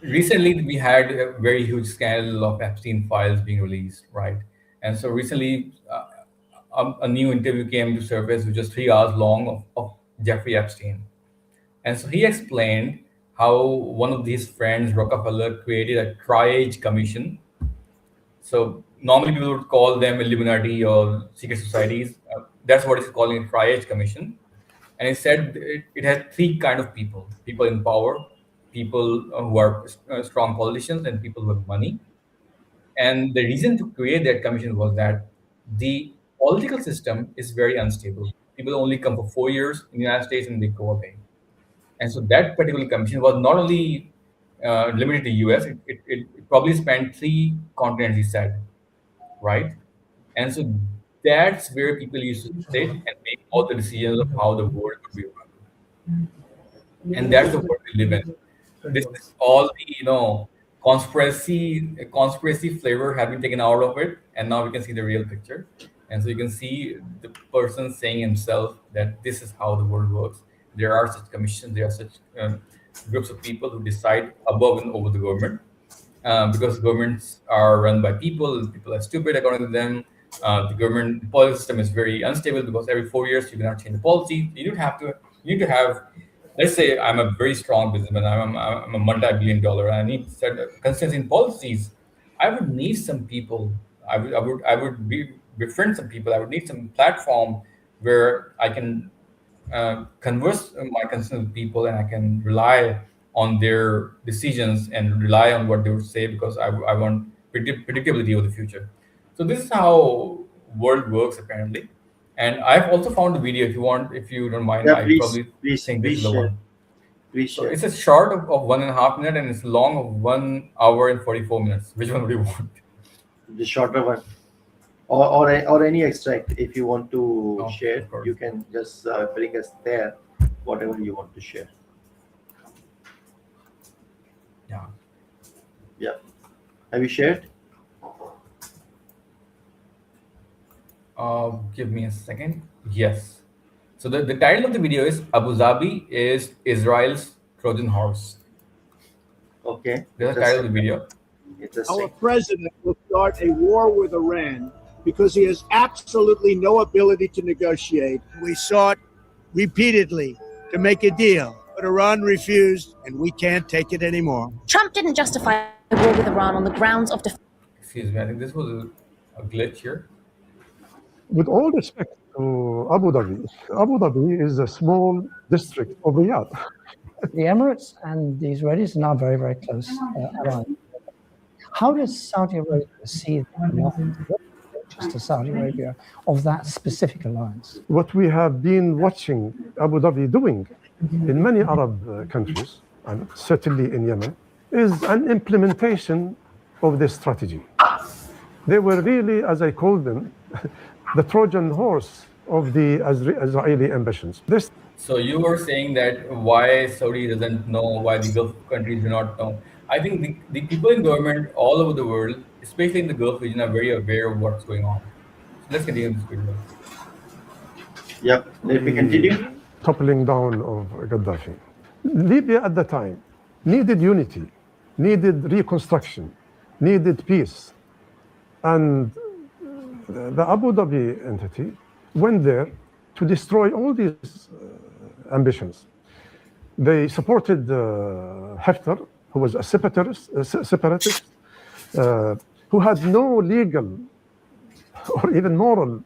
S2: recently we had a very huge scandal of Epstein files being released, right? And so recently, a new interview came to surface, which was 3 hours long of Jeffrey Epstein, and so he explained how one of his friends, Rockefeller, created a triage commission. So normally people would call them Illuminati or secret societies. That's what he's calling a triage commission. And he said it has three kind of people: people in power, people who are strong politicians, and people with money. And the reason to create that commission was that the political system is very unstable. People only come for 4 years in the United States and they go away. And so that particular commission was not only limited to US, it probably spanned three continents, he said, right? And so that's where people used to sit and make all the decisions of how the world would be run. And that's the world we live in. This is all the conspiracy flavor have been taken out of it, and now we can see the real picture. And so you can see the person saying himself that this is how the world works. There are such commissions, there are such groups of people who decide above and over the government, because governments are run by people. People are stupid according to them. The government policy system is very unstable because every 4 years you cannot change the policy. You don't have to. You need to have. Let's say I'm a very strong businessman. I'm a multi-billion-dollar. I need consistency in policies. I would need some people. I would befriend some people. I would need some platform where I can converse my concerns with people, and I can rely on their decisions and rely on what they would say, because I want predictability of the future. So this is how world works apparently. And I've also found a video. If you want, if you don't mind,
S1: Yeah,
S2: I
S1: please,
S2: probably
S1: please,
S2: think this
S1: please
S2: is the
S1: share.
S2: one.
S1: Please
S2: So
S1: share.
S2: it's a short of 1.5 minutes, and it's long of 1 hour and 44 minutes. Which one would you want?
S1: The shorter one, or any extract if you want to
S2: Oh,
S1: share.
S2: of course.
S1: You can just bring us there, whatever you want to share.
S2: Yeah.
S1: Yeah. Have you shared?
S2: Give me a second. Yes. So the title of the video is Abu Dhabi is Israel's Trojan horse.
S1: Okay.
S2: There's the title of
S1: Interesting.
S2: the video.
S1: Interesting.
S5: Our president will start a war with Iran because he has absolutely no ability to negotiate. We sought repeatedly to make a deal, but Iran refused, and we can't take it anymore.
S6: Trump didn't justify a war with Iran on the grounds of
S2: Excuse me, I think this was a glitch here.
S7: With all respect to Abu Dhabi is a small district of Riyadh.
S8: The Emirates and the Israelis are now very, very close allies. How does Saudi Arabia see that alliance? What is to Saudi Arabia of that specific alliance?
S7: What we have been watching Abu Dhabi doing in many Arab countries, and certainly in Yemen, is an implementation of this strategy. They were really, as I call them, the Trojan horse of the Israeli ambitions.
S2: So you were saying that why Saudi doesn't know, why the Gulf countries do not know. I think the people in government all over the world, especially in the Gulf region, are very aware of what's going on. So let's continue this video.
S1: Yep. Let me continue.
S7: Toppling down of Gaddafi. Libya at the time needed unity, needed reconstruction, needed peace. And the Abu Dhabi entity went there to destroy all these ambitions. They supported Haftar, who was a separatist, who had no legal or even moral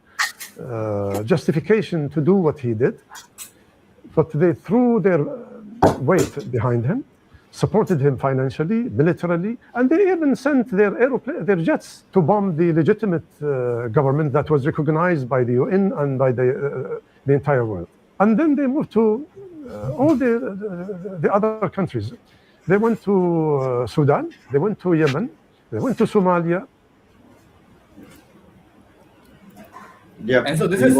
S7: justification to do what he did. But they threw their weight behind him, supported him financially, militarily, and they even sent their jets to bomb the legitimate government that was recognized by the UN and by the entire world. And then they moved to all the other countries. They went to Sudan, they went to Yemen, they went to Somalia.
S1: Yeah.
S2: And so this is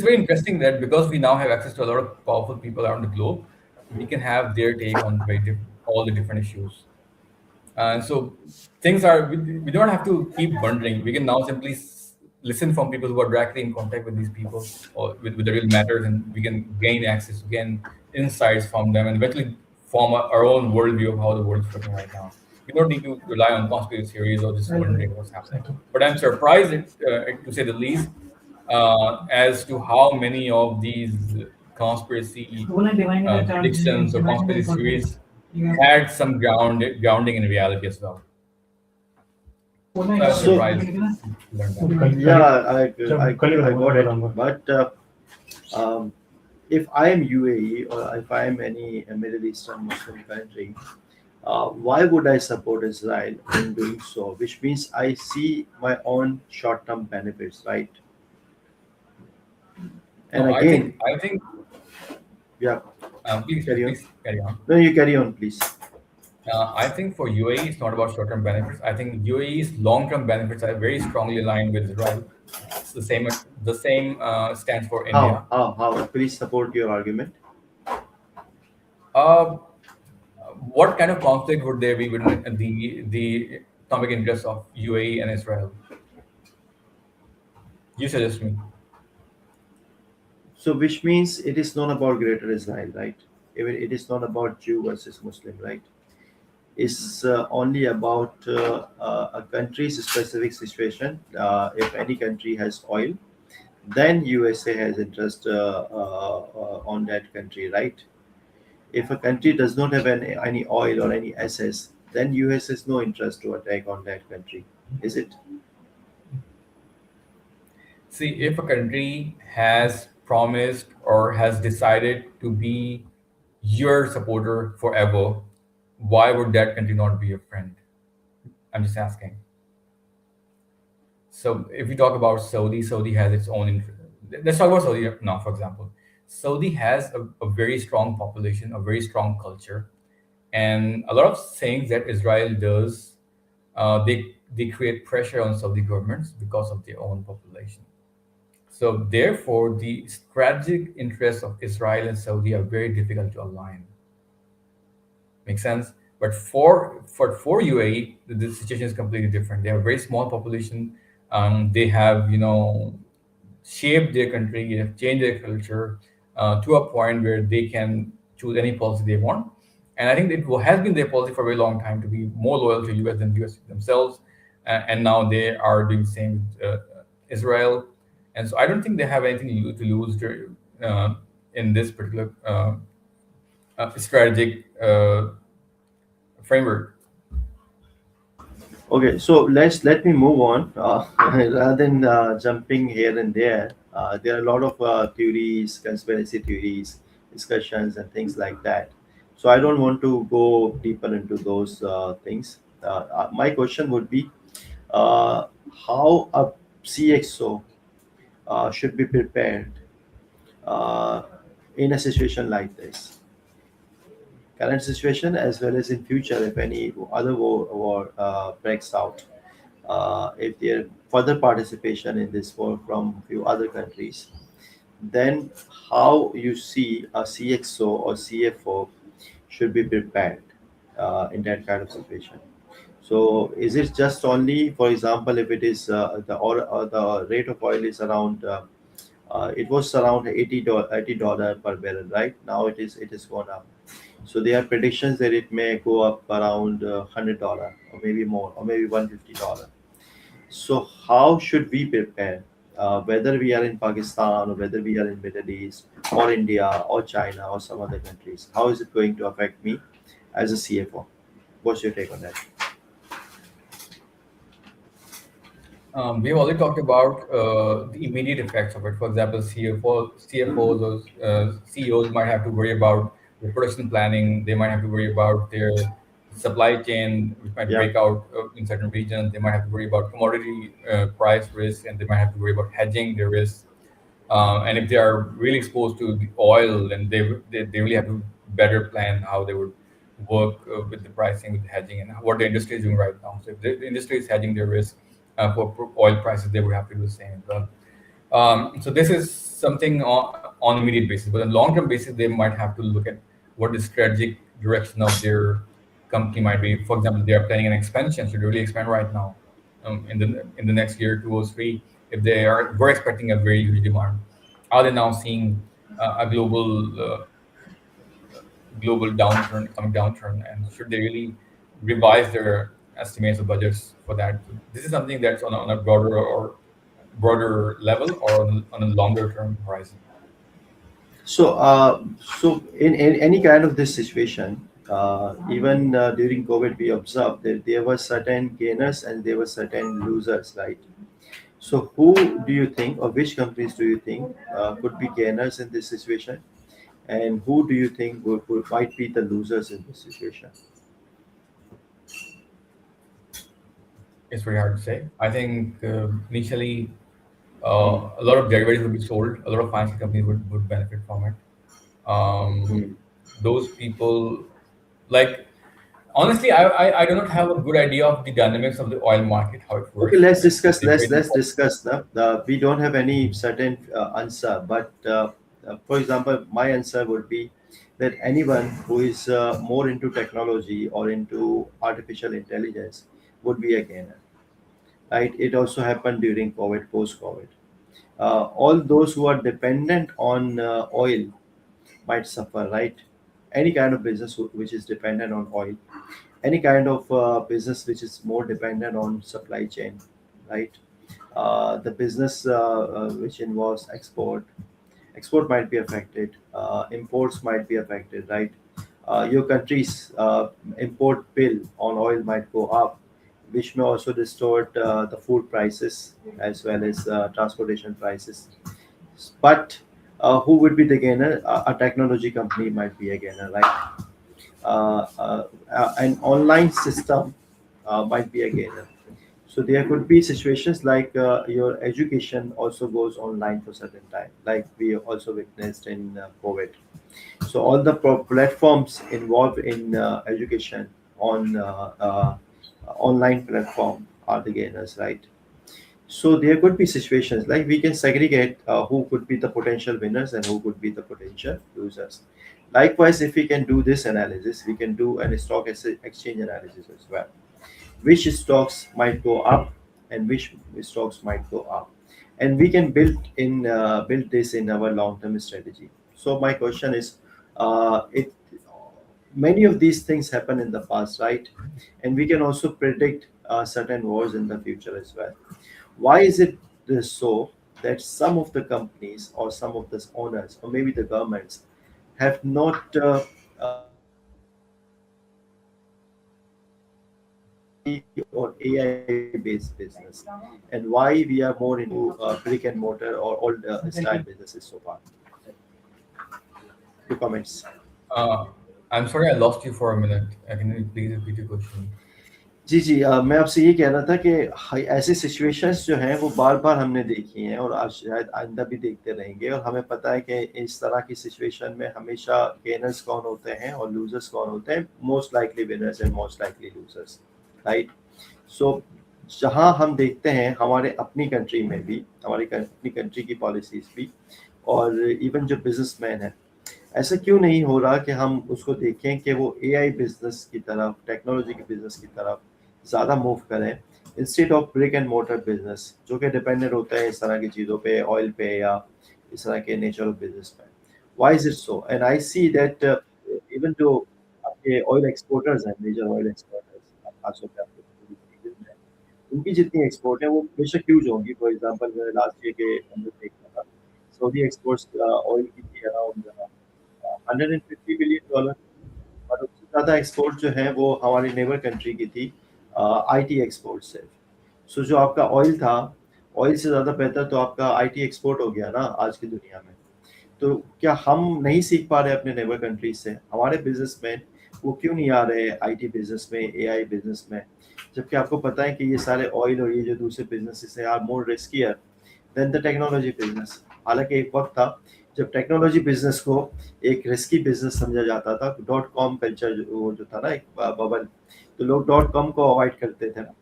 S2: very interesting, that because we now have access to a lot of powerful people around the globe, we can have their take on all the different issues. And so things are, we don't have to keep wondering. We can now simply listen from people who are directly in contact with these people or with the real matters, and we can gain access, gain insights from them, and eventually form our own worldview of how the world is looking right now. We don't need to rely on conspiracy theories or just wondering what's happening. But I'm surprised, to say the least, as to how many of these conspiracy predictions or conspiracy theories had some grounding in reality as well. So I was surprised to learn that.
S1: Yeah, I got it. But if I am UAE or if I am any Middle Eastern Muslim country, why would I support Israel in doing so? Which means I see my own short-term benefits, right? And
S2: No,
S1: again,
S2: I think.
S1: yeah.
S2: Please carry on.
S1: No, you carry on, please.
S2: I think for UAE, it's not about short-term benefits. I think UAE's long-term benefits are very strongly aligned with Israel. It's the same. The same stands for India.
S1: How? Please support your argument.
S2: What kind of conflict would there be between the economic interests of UAE and Israel? You suggest me.
S1: So, which means it is not about Greater Israel, right? It is not about Jew versus Muslim, right? It's only about a country's specific situation. If any country has oil, then USA has interest on that country, right? If a country does not have any oil or any assets, then US has no interest to attack on that country, is it?
S2: See, if a country has promised or has decided to be your supporter forever, why would that country not be your friend? I'm just asking. So if we talk about Saudi, Saudi has its own. Let's talk about Saudi now, for example. Saudi has a very strong population, a very strong culture, and a lot of things that Israel does, they create pressure on Saudi governments because of their own population. So therefore, the strategic interests of Israel and Saudi are very difficult to align. Make sense? But for UAE, the situation is completely different. They have a very small population. They have shaped their country, they have changed their culture to a point where they can choose any policy they want. And I think it has been their policy for a very long time to be more loyal to US than US themselves. And now they are doing the same with Israel. And so I don't think they have anything to lose in this particular strategic framework.
S1: Okay, so let me move on. Rather than jumping here and there, there are a lot of theories, conspiracy theories, discussions, and things like that. So I don't want to go deeper into those things. My question would be, uh, how a CXO should be prepared uh, in a situation like this, current situation as well as in future if any other war breaks out, if there further participation in this war from few other countries, then how you see a CXO or CFO should be prepared in that kind of situation. So is it just only, for example, if it is the rate of oil is around it was around $80 per barrel, right? Now it is gone up. So there are predictions that it may go up around $100 or maybe more or maybe $150. So how should we prepare? Whether we are in Pakistan or whether we are in Middle East or India or China or some other countries, how is it going to affect me as a CFO? What's your take on that?
S2: We've already talked about the immediate effects of it. For example, CFOs or CEOs might have to worry about their production planning. They might have to worry about their supply chain, which might
S1: Yeah.
S2: break out in certain regions. They might have to worry about commodity price risk, and they might have to worry about hedging their risk. And if they are really exposed to the oil, then they really have to better plan how they would work with the pricing, with the hedging, and what the industry is doing right now. So if the industry is hedging their risk for oil prices, they would have to do the same as well. So this is something on immediate basis, but on long-term basis, they might have to look at what the strategic direction of their company might be. For example, they are planning an expansion, should really expand right now in the next year, 2 or 3. If we're expecting a very huge demand, are they now seeing a global downturn, economic downturn, and should they really revise their estimates or budgets for that? So this is something that's on a broader level or on a longer term horizon.
S1: So in any kind of this situation, even during COVID, we observed that there were certain gainers and there were certain losers, right? So who do you think, or which companies do you think could be gainers in this situation, and who do you think might be the losers in this situation?
S2: It's very hard to say. I think initially a lot of derivatives would be sold. A lot of financial companies would benefit from it. Um, those people, like, honestly, I do not have a good idea of the dynamics of the oil market, how it
S1: Okay,
S2: works.
S1: let's discuss.
S2: They vary.
S1: Let's discuss now. We don't have any certain answer, but for example, my answer would be that anyone who is more into technology or into artificial intelligence would be a gainer, right? It also happened during COVID, post-COVID. All those who are dependent on oil might suffer, right? Any kind of business which is dependent on oil, any kind of business which is more dependent on supply chain, right? The business which involves export might be affected, imports might be affected, right? Your country's import bill on oil might go up, which may also distort the food prices as well as transportation prices. But who would be the gainer? A technology company might be a gainer, right? An online system might be a gainer. So there could be situations like your education also goes online for certain time, like we also witnessed in COVID. So all the platforms involved in education on online platform are the gainers, right? So there could be situations like we can segregate who could be the potential winners and who could be the potential losers. Likewise, if we can do this analysis, we can do an stock exchange analysis as well. Which stocks might go up and which stocks might go up, and we can build this in our long-term strategy. So my question is, it many of these things happen in the past, right? And we can also predict certain wars in the future as well. Why is it this so that some of the companies or some of the owners or maybe the governments have not or AI-based business, and why we are more into brick and mortar or old style businesses so far? Your comments.
S2: Uh, I'm sorry, I lost you for a minute. Can you please repeat your question?
S1: जी जी, मैं आपसे ये कह रहा था कि ऐसे situations जो हैं वो बार बार हमने देखी हैं और आज शायद आइंदा भी देखते रहेंगे, और हमें पता है कि इस तरह की सिचुएशन में हमेशा गेनर्स कौन होते हैं और लूजर्स कौन होते हैं, most likely winners and most likely losers, right? So जहां हम देखते हैं हमारे अपनी कंट्री में भी, हमारी अपनी कंट्री की पॉलिसीज भी, और इवन जो बिजनेसमैन है, ऐसा क्यों नहीं हो रहा कि हम उसको देखें कि वो एआई बिजनेस की तरफ, टेक्नोलॉजी के बिजनेस की तरफ ज़्यादा मूव करें instead of brick and motor business, जो कि डिपेंडेंट होता है इस तरह की चीज़ों पे, ऑयल पे या इस तरह के नेचुरल बिजनेस पे. Why is it so? And I see that even जो आपके ऑयल एक्सपोर्टर्स हैं, मेजर ऑयल एक्सपोर्टर्स, खासतौर पे आपके region में, उनकी जितनी एक्सपोर्ट है वो बेशक ह्यूज होंगी. फॉर एग्जांपल मैंने लास्ट ईयर के अंदर देखा था, सऊदी एक्सपोर्ट्स ऑयल की थी अराउंड $150 बिलियन, और उससे ज़्यादा एक्सपोर्ट जो है वो हमारी नेबर कंट्री की थी, आईटी एक्सपोर्ट से. सो जो आपका ऑयल था, ऑयल से ज़्यादा बेहतर तो आपका आईटी एक्सपोर्ट हो गया ना आज की दुनिया में. तो क्या हम नहीं सीख पा रहे अपने नेबर कंट्रीज से? हमारे बिजनेसमैन वो क्यों नहीं आ रहे आईटी बिजनेस में, एआई बिजनेस में, जबकि आपको पता है कि ये सारे ऑयल और ये जो दूसरे बिजनेसेस हैं are more riskier than the technology business. हालांकि एक वक्त था जब टेक्नोलॉजी बिजनेस को एक रिस्की बिजनेस समझा जाता था. .com कल्चर जो था ना, एक बबल, तो लोग .com को अवॉइड करते थे ना.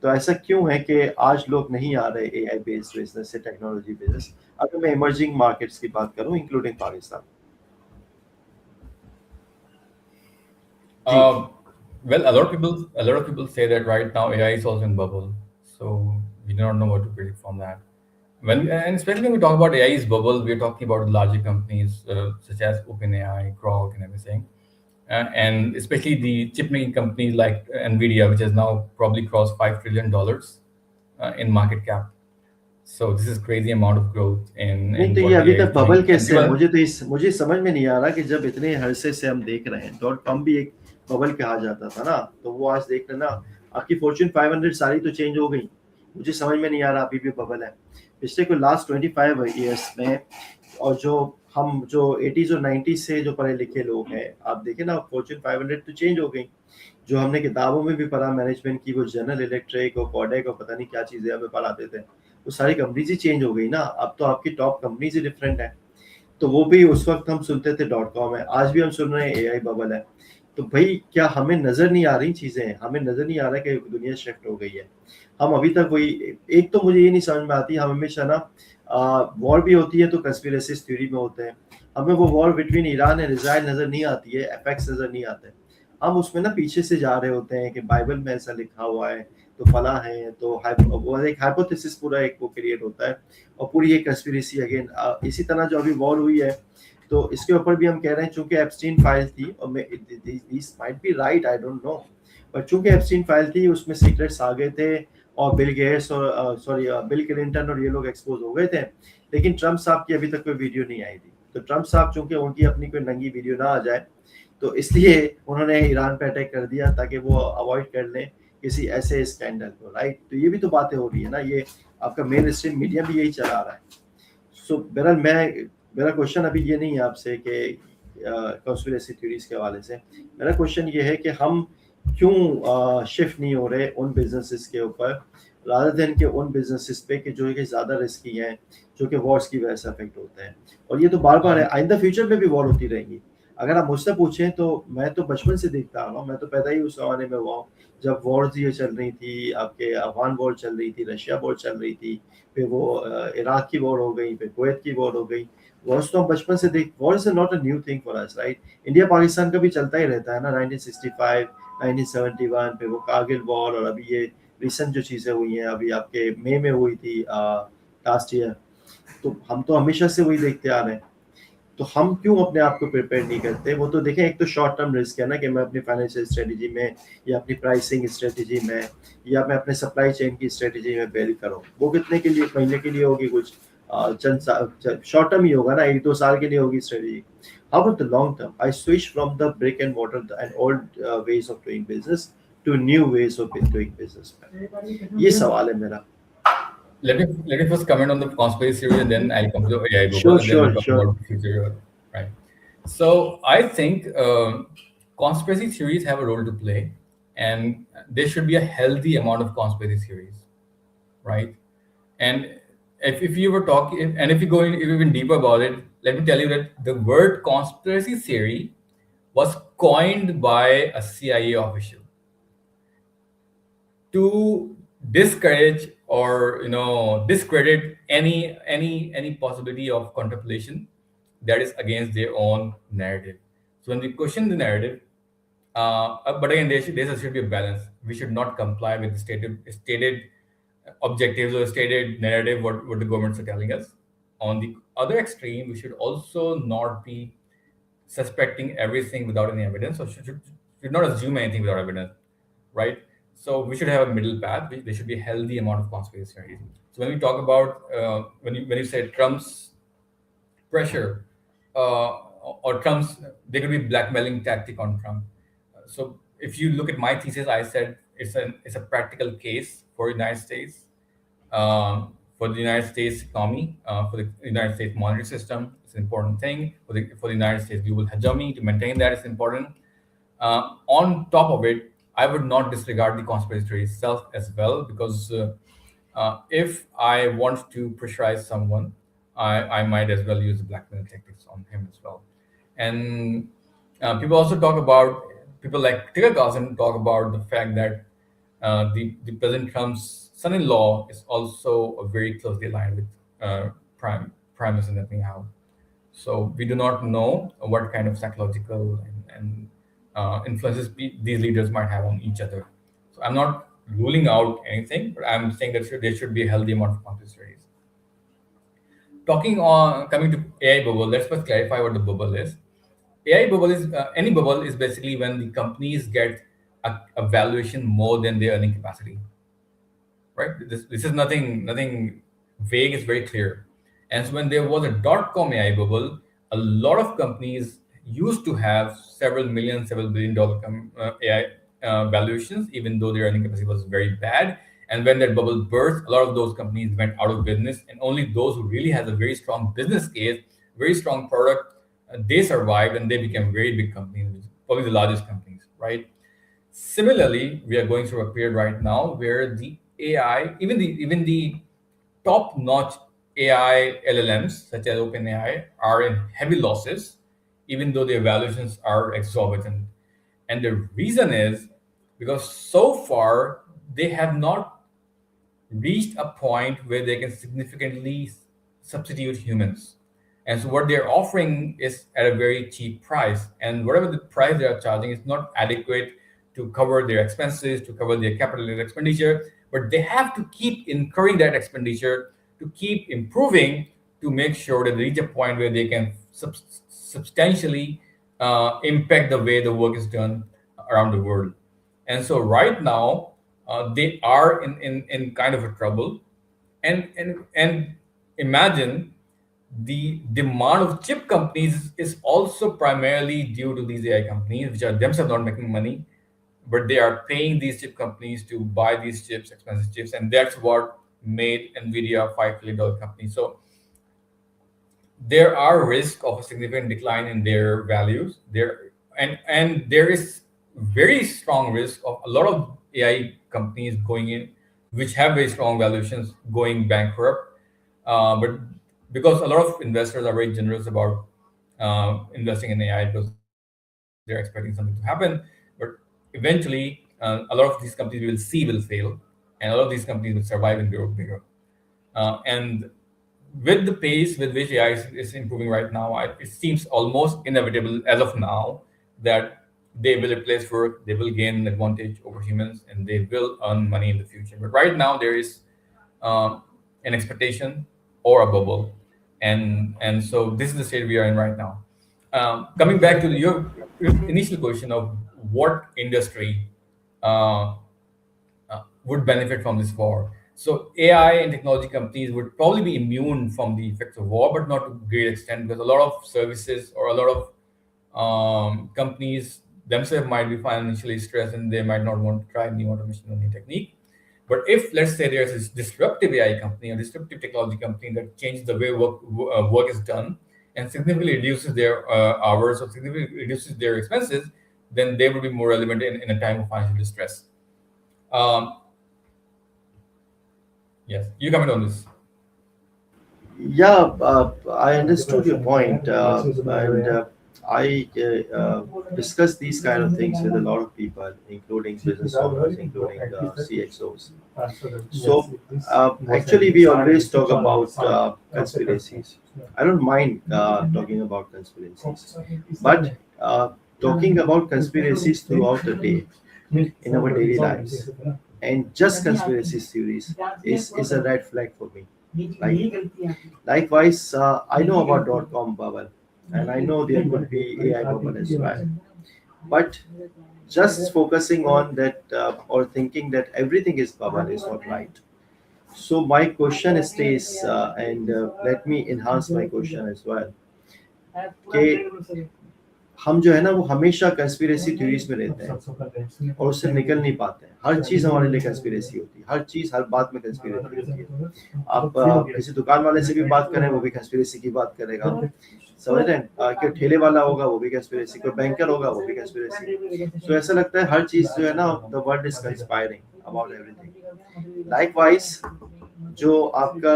S1: तो ऐसा क्यों है कि आज लोग नहीं आ रहे एआई बेस्ड बिजनेस से, टेक्नोलॉजी बिजनेस, अगर मैं इमर्जिंग मार्केट्स की बात करूं including Pakistan?
S2: Well, a lot of people say that right now AI is also in bubble, so we do not know what to predict from that. And especially when we talk about AI's bubble, we're talking about larger companies such as OpenAI, Grok, and everything, and especially the chip making companies like Nvidia, which has now probably crossed $5 trillion in market cap. So this is crazy amount of growth
S1: नहीं
S2: in
S1: तो ये
S2: what
S1: अभी
S2: AI
S1: तक
S2: is doing.
S1: Bubble
S2: And
S1: कैसे है?
S2: even
S1: मुझे समझ में नहीं आ रहा कि जब इतने अरसे से हम देख रहे हैं, .com भी एक बबल कहा जाता था ना, तो वो आज देख लेना आपकी फॉर्च्यून 500 सारी तो चेंज हो गई. मुझे समझ में नहीं आ रहा अभी भी बबल है. पिछले कोई लास्ट 25 ईयर्स में, और जो 80s और 90s से जो पढ़े लिखे लोग हैं, आप देखें ना, फॉर्च्यून 500 तो चेंज हो गई. जो हमने किताबों में भी पढ़ा मैनेजमेंट की, वो जनरल इलेक्ट्रिक और कोडेक और पता नहीं क्या चीजें हमें पढ़ाते थे, वो सारी कंपनीज ही चेंज हो गई ना. अब तो आपकी टॉप कंपनीज ही डिफरेंट है. तो वो भी उस वक्त हम सुनते थे .com है, आज भी हम सुन रहे हैं एआई बबल है. तो भाई क्या हमें नजर नहीं आ रही चीजें? हमें नजर नहीं आ रहा कि दुनिया शिफ्ट हो गई है. हम अभी तक वही, एक तो मुझे ये नहीं समझ में आती, हम हमेशा ना वॉर भी होती है तो कंस्पिरेसी थ्योरी में होते हैं, हमें वो war between Iran and Israel नजर नहीं आती है, एफेक्ट्स नजर नहीं आते. हम उसमें ना पीछे से जा रहे होते हैं कि बाइबल में ऐसा लिखा हुआ है तो फला है, तो वो एक हाइपोथेसिस पूरा एक वो क्रिएट होता है, और पूरी एक कंस्पिरेसी अगेन. इसी तरह जो अभी वॉर हुई है, तो इसके ऊपर भी हम कह रहे हैं चूंकि एप्स्टीन फाइल थी, और this might be right, I don't know, but चूंकि एप्स्टीन फाइल थी उसमें सीक्रेट्स आ गए थे, और बिल गेट्स और बिल क्लिंटन और ये लोग एक्सपोज हो गए थे, लेकिन ट्रम्प साहब की अभी तक कोई वीडियो नहीं आई थी. तो ट्रम्प साहब चूंकि उनकी अपनी कोई नंगी वीडियो ना आ जाए, तो इसलिए उन्होंने ईरान पे अटैक कर दिया ताकि वो अवॉइड कर लें किसी ऐसे स्कैंडल को, राइट? तो ये भी तो बातें हो रही है ना, ये आपका मेन स्ट्रीम मीडिया भी यही चला रहा है. सो बहरहाल मेरा क्वेश्चन अभी ये नहीं है आपसे कि कॉन्स्पिरेसी थ्योरीज के हवाले से, मेरा क्वेश्चन ये है कि हम क्यों शिफ्ट नहीं हो रहे उन बिजनेसेस के ऊपर रादर देन के उन बिजनेसेस पे कि जो कि ज़्यादा रिस्की हैं, जो कि वॉर्स की वजह से अफेक्ट होते हैं। और ये तो बार बार है, आइंदा फ्यूचर में भी वॉर होती रहेंगी। अगर आप मुझसे पूछें तो मैं तो बचपन से देखता आ रहा हूँ, मैं तो पैदा ही उस ज़माने में हुआ हूँ जब वॉर्स ये चल रही थी, आपके अफगान वॉर चल रही थी, रशिया वॉर चल रही थी, फिर वो इराक की वॉर हो गई, फिर कुवैत की वॉर हो गई। वॉर्स तो हम बचपन से देख, war is not a new thing for us, right? India Pakistan का भी चलता ही रहता है ना, 1965, 1971, फिर वो कारगिल वॉर, और अभी ये रिसेंट जो चीज़ें हुई हैं, अभी आपके मई में हुई थी लास्ट ईयर। तो हम तो हमेशा से वही देखते आ रहे हैं। तो हम क्यों अपने आप को प्रिपेयर नहीं करते? वो तो देखें, एक तो शॉर्ट टर्म रिस्क है ना कि मैं अपनी फाइनेंशियल स्ट्रेटजी में या अपनी प्राइसिंग स्ट्रेटजी में या मैं अपने सप्लाई चेन की स्ट्रेटजी में बिल्ड करूँ। वो कितने के लिए, महीने के लिए होगी, कुछ चंद शॉर्ट टर्म ही होगा ना, 1-2 साल के लिए होगी strategy. How about the long term? I switch from the brick and mortar and old ways of doing business to new ways of doing business. ये सवाल है मेरा।
S2: Let me first comment on the conspiracy theory, and then I'll come to the AI bubble,
S1: Sure,
S2: and then we'll
S1: sure,
S2: talk
S1: sure.
S2: about the future, right? So I think conspiracy theories have a role to play, and there should be a healthy amount of conspiracy theories, right? And if you were talking, and if you go even deeper about it, let me tell you that the word conspiracy theory was coined by a CIA official to discourage or discredit any possibility of contemplation that is against their own narrative. So when we question the narrative, but again, there should be a balance. We should not comply with the stated objectives or stated narrative what the governments are telling us. On the other extreme, we should also not be suspecting everything without any evidence, or should not assume anything without evidence, right? So we should have a middle path. There should be a healthy amount of conspiracy theories. So when we talk about when you say Trump's pressure or Trump's, there could be blackmailing tactic on Trump. So if you look at my thesis, I said it's a practical case for United States, for the United States economy, for the United States monetary system. It's an important thing for the United States global hegemony. To maintain that is important. On top of it, I would not disregard the conspiracy theory itself as well, because if I want to pressurize someone, I might as well use blackmail tactics on him as well. And people also talk about, people like Tigger Carlson talk about the fact that the President Trump's son-in-law is also very closely aligned with Prime Minister Netanyahu. So we do not know what kind of psychological and influences these leaders might have on each other. So I'm not ruling out anything, but I'm saying that there should be a healthy amount of conspiracy. Coming to AI bubble, let's first clarify what the bubble is. AI bubble is any bubble is basically when the companies get a valuation more than their earning capacity, right? This is nothing vague. It's very clear. And so when there was a .com AI bubble, a lot of companies used to have several million, several billion dollar AI valuations, even though their earning capacity was very bad. And when that bubble burst, a lot of those companies went out of business, and only those who really had a very strong business case, very strong product, they survived and they became very big companies, probably the largest companies, right? Similarly, we are going through a period right now where the AI, even the top-notch AI LLMs such as OpenAI are in heavy losses, even though their valuations are exorbitant. And the reason is because so far they have not reached a point where they can significantly substitute humans. And so what they're offering is at a very cheap price. And whatever the price they are charging is not adequate to cover their expenses, to cover their capital expenditure, but they have to keep incurring that expenditure to keep improving to make sure that they reach a point where they can substantially impact the way the work is done around the world. And so right now, they are in kind of a trouble. And imagine the demand of chip companies is also primarily due to these AI companies, which are themselves not making money, but they are paying these chip companies to buy these chips, expensive chips, and that's what made Nvidia a $5 billion company. So there are risks of a significant decline in their values. And there is very strong risk of a lot of AI companies going in, which have very strong valuations, going bankrupt. But because a lot of investors are very generous about investing in AI because they're expecting something to happen, but eventually a lot of these companies we will see will fail, and a lot of these companies will survive and grow bigger. And with the pace with which AI is improving right now, it seems almost inevitable as of now that they will replace work, they will gain an advantage over humans, and they will earn money in the future. But right now, there is an expectation or a bubble, and so this is the state we are in right now. Coming back to your initial question of what industry uh, would benefit from this war. So AI and technology companies would probably be immune from the effects of war, but not to a great extent, because a lot of services or a lot of companies themselves might be financially stressed and they might not want to try new automation or new technique. But if, let's say, there's this disruptive AI company or disruptive technology company that changes the way work is done and significantly reduces their hours or significantly reduces their expenses, then they will be more relevant in a time of financial distress. Um, yes, you comment on this.
S1: Yeah, I understood your point, and I discuss these kind of things with a lot of people, including business owners, including CXOs. So actually, we always talk about conspiracies. I don't mind talking about conspiracies, but talking about conspiracies throughout the day in our daily lives and just conspiracy theories is a red flag for me. Like, likewise, I know about dot-com bubble, and I know there could be AI bubble as well. But just focusing on that or thinking that everything is bubble is not right. So my question stays, and let me enhance my question as well. कि हम जो है ना वो हमेशा conspiracy theories में रहते हैं और उससे निकल नहीं पाते हैं। हर चीज हमारे लिए कंस्पिरेसी होती है, हर चीज हर बात में कंस्पिरेसी होती है। आप किसी दुकान वाले से भी बात करें वो भी कंस्पिरेसी की बात करेगा, समझ रहे हैं? कि ठेले वाला होगा वो भी कंस्पिरेसी, कोई बैंकर होगा वो भी कंस्पिरेसी। तो ऐसा लगता है हर चीज जो है ना the world is conspiring about everything. Likewise जो आपका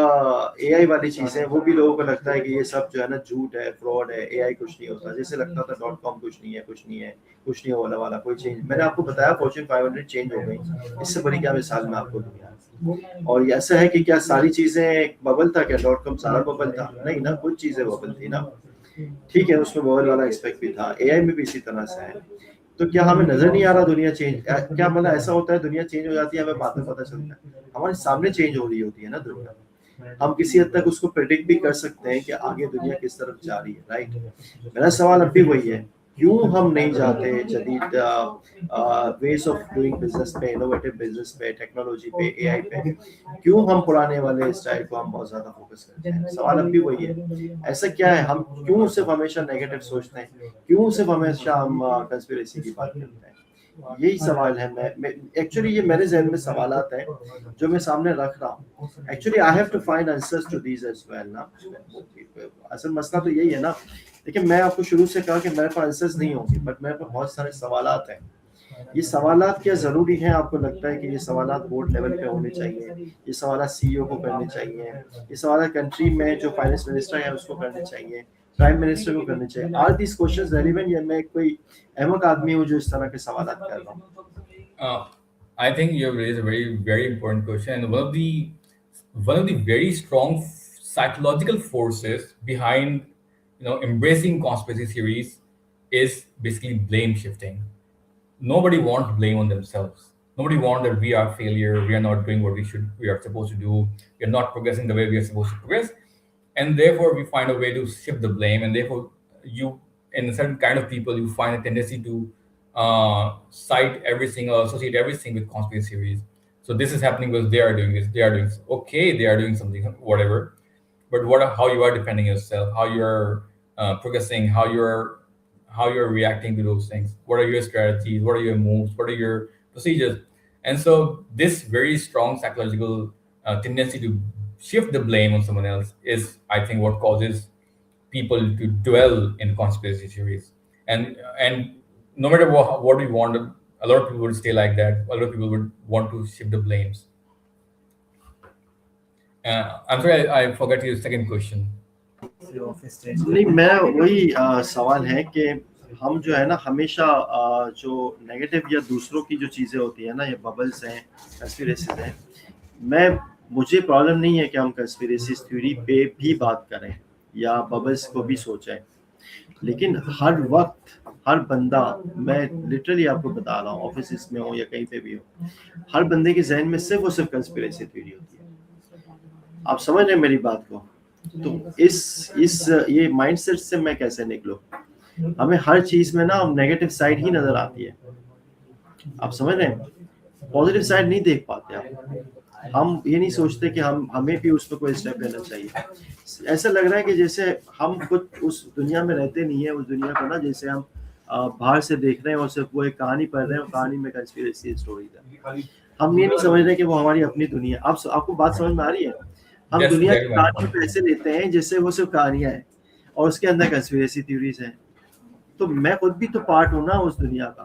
S1: एआई वाली चीजें हैं वो भी लोगों को लगता है कि ये सब जो है ना झूठ है, फ्रॉड है, एआई कुछ नहीं होता। जैसे लगता था डॉट कॉम कुछ नहीं है, कुछ नहीं है, कुछ नहीं होने वाला, कोई चेंज। मैंने आपको बताया फॉर्च्यून 500 चेंज हो गई, इससे बड़ी क्या मिसाल मैं आपको दूंगा। और ये ऐसा है कि क्या सारी चीजें बबल था, क्या डॉट कॉम सारा बबल था? नहीं ना, कुछ चीजें बबल थी ना। ठीक है, उसमें बबल वाला एक्सपेक्ट भी था, एआई में भी इसी तरह से है। तो क्या हमें नजर नहीं आ रहा दुनिया चेंज? क्या मतलब ऐसा होता है दुनिया चेंज हो जाती है हमें बाद में पता चलता है? हमारे सामने चेंज हो रही होती है ना दुनिया। हम किसी हद तक उसको प्रेडिक्ट भी कर सकते हैं कि आगे दुनिया किस तरफ जा रही है, राइट? मेरा सवाल अब भी वही है, क्यों हम नहीं जाते जदीद वेज ऑफ डूइंग बिजनेस पे, इनोवेटिव बिजनेस पे, टेक्नोलॉजी पे, एआई पे? क्यों हम पुराने वाले स्टाइल को हम बहुत ज्यादा फोकस करते हैं? सवाल अब भी वही है, ऐसा क्या है? हम क्यों सिर्फ हमेशा नेगेटिव सोचते हैं? क्यों सिर्फ हमेशा हम कंस्पिरेसी की बात करते हैं? यही सवाल है। मैं एक्चुअली ये मेरे जहन में सवालात हैं जो मैं सामने रख रहा हूँ। Actually I have to find answers to these as well ना। असल मसला तो यही है ना। देखिए, मैं आपको शुरू से कहा कि मेरे पास आंसर्स नहीं होंगे, बट मेरे पास बहुत सारे सवालात हैं। ये सवालात क्या जरूरी हैं? आपको लगता है कि ये सवालात बोर्ड लेवल पे होने चाहिए, ये सवालात सीईओ को करने चाहिए, ये सवालात कंट्री में जो फाइनेंस मिनिस्टर है उसको करने चाहिए, प्राइम मिनिस्टर को करने चाहिए? आर दीज क्वेश्चंस रेलेवेंट, या मैं कोई अहमक आदमी हूँ जो इस तरह के सवालात कर रहा हूँ?
S2: I think you have raised a very important question, and one of the very strong psychological forces behind embracing conspiracy theories is basically blame shifting. Nobody wants blame on themselves. Nobody wants that we are failure, we are not doing what we are supposed to do, we are not progressing the way we are supposed to progress, and therefore we find a way to shift the blame. And therefore, you, in a certain kind of people, you find a tendency to cite everything or associate everything with conspiracy theories. So this is happening because they are doing this, they are doing this. Okay, they are doing something, whatever. But how you are defending yourself, how you're progressing, how you're reacting to those things. What are your strategies? What are your moves? What are your procedures? And so this very strong psychological tendency to shift the blame on someone else is, I think, what causes people to dwell in conspiracy theories, and no matter what we want, a lot of people would stay like that. A lot of people would want to shift the blames. I'm sorry, I forgot your second question.
S1: नहीं, मैं वही सवाल है कि हम जो है ना हमेशा जो नेगेटिव या दूसरों की जो चीज़ें होती है ना, ये बबल्स हैं, कंस्पिरेसीज हैं, मुझे प्रॉब्लम नहीं है कि हम कंस्पिरेसी थ्योरी पे भी बात करें या बबल्स को भी सोचें, लेकिन हर वक्त हर बंदा, मैं लिटरली आपको बता रहा हूँ, ऑफिस में हो या कहीं पे भी हो, हर बंदे के जहन में सिर्फ और सिर्फ कंस्पिरेसी थ्योरी होती है। आप समझ रहे हैं मेरी बात को? तो इस ये माइंडसेट से मैं कैसे निकलूं? हमें हर चीज में ना नेगेटिव साइड ही नजर आती है, आप समझ रहे हैं? पॉजिटिव साइड नहीं देख पाते आप। हम ये नहीं सोचते कि हमें भी उस पर कोई स्टेप लेना चाहिए। ऐसा लग रहा है कि जैसे हम खुद उस दुनिया में रहते नहीं है, उस दुनिया को ना जैसे हम बाहर से देख रहे हैं और सिर्फ वो एक कहानी पढ़ रहे हैं और कहानी में कंस्पिरेसी स्टोरीज है। हम ये नहीं समझ रहे कि वो हमारी अपनी दुनिया। आपको बात समझ में आ रही है? हम दुनिया की कहानी पैसे लेते हैं जैसे वो सिर्फ कहानियां हैं और उसके अंदर कंस्पिरेसी थ्योरीज हैं। तो मैं खुद भी तो पार्ट हूँ ना उस दुनिया का।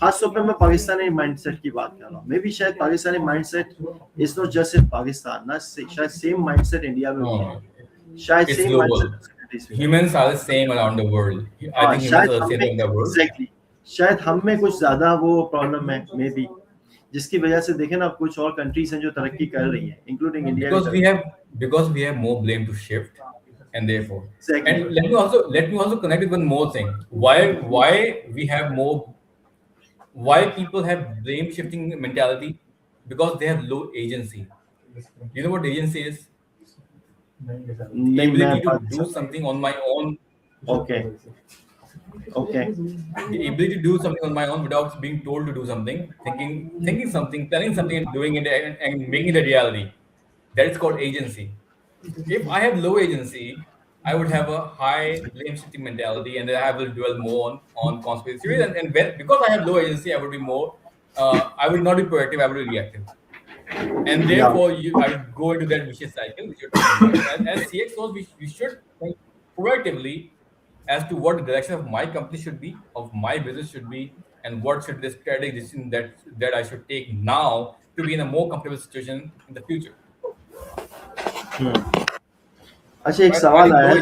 S1: खास तौर पे मैं पाकिस्तानी माइंडसेट की बात कर रहा हूँ। मैं भी शायद Pakistani mindset is not just in Pakistan ना, शायद सेम माइंडसेट इंडिया में भी है, शायद same mindset
S2: humans are the same around the world. I think humans are the same around the world.
S1: Exactly. शायद हम में कुछ ज्यादा वो प्रॉब्लम है मे बी, जिसकी वजह से देखें ना कुछ और कंट्रीज हैं जो तरक्की कर रही हैं, including India.
S2: Because we have more blame to shift, and therefore, exactly. And let me also connect with one more thing. Why we have more? Why people have blame shifting mentality? Because they have low agency. You know what agency is? The ability to do something on my own.
S1: Okay.
S2: The ability to do something on my own without being told to do something, thinking something, planning something, and doing it and making it a reality. That is called agency. If I have low agency, I would have a high blame shifting mentality, and then I will dwell more on conspiracy theories. And because I have low agency, I would be more. I will not be proactive. I will be reactive. And therefore, I would go into that vicious cycle. Which you're talking about. As CXOs, we should think proactively as to what the direction of my company should be, of my business should be, and what should the strategic decision that I should take now to be in a more comfortable situation in the future.
S1: अच्छा, एक सवाल आया है।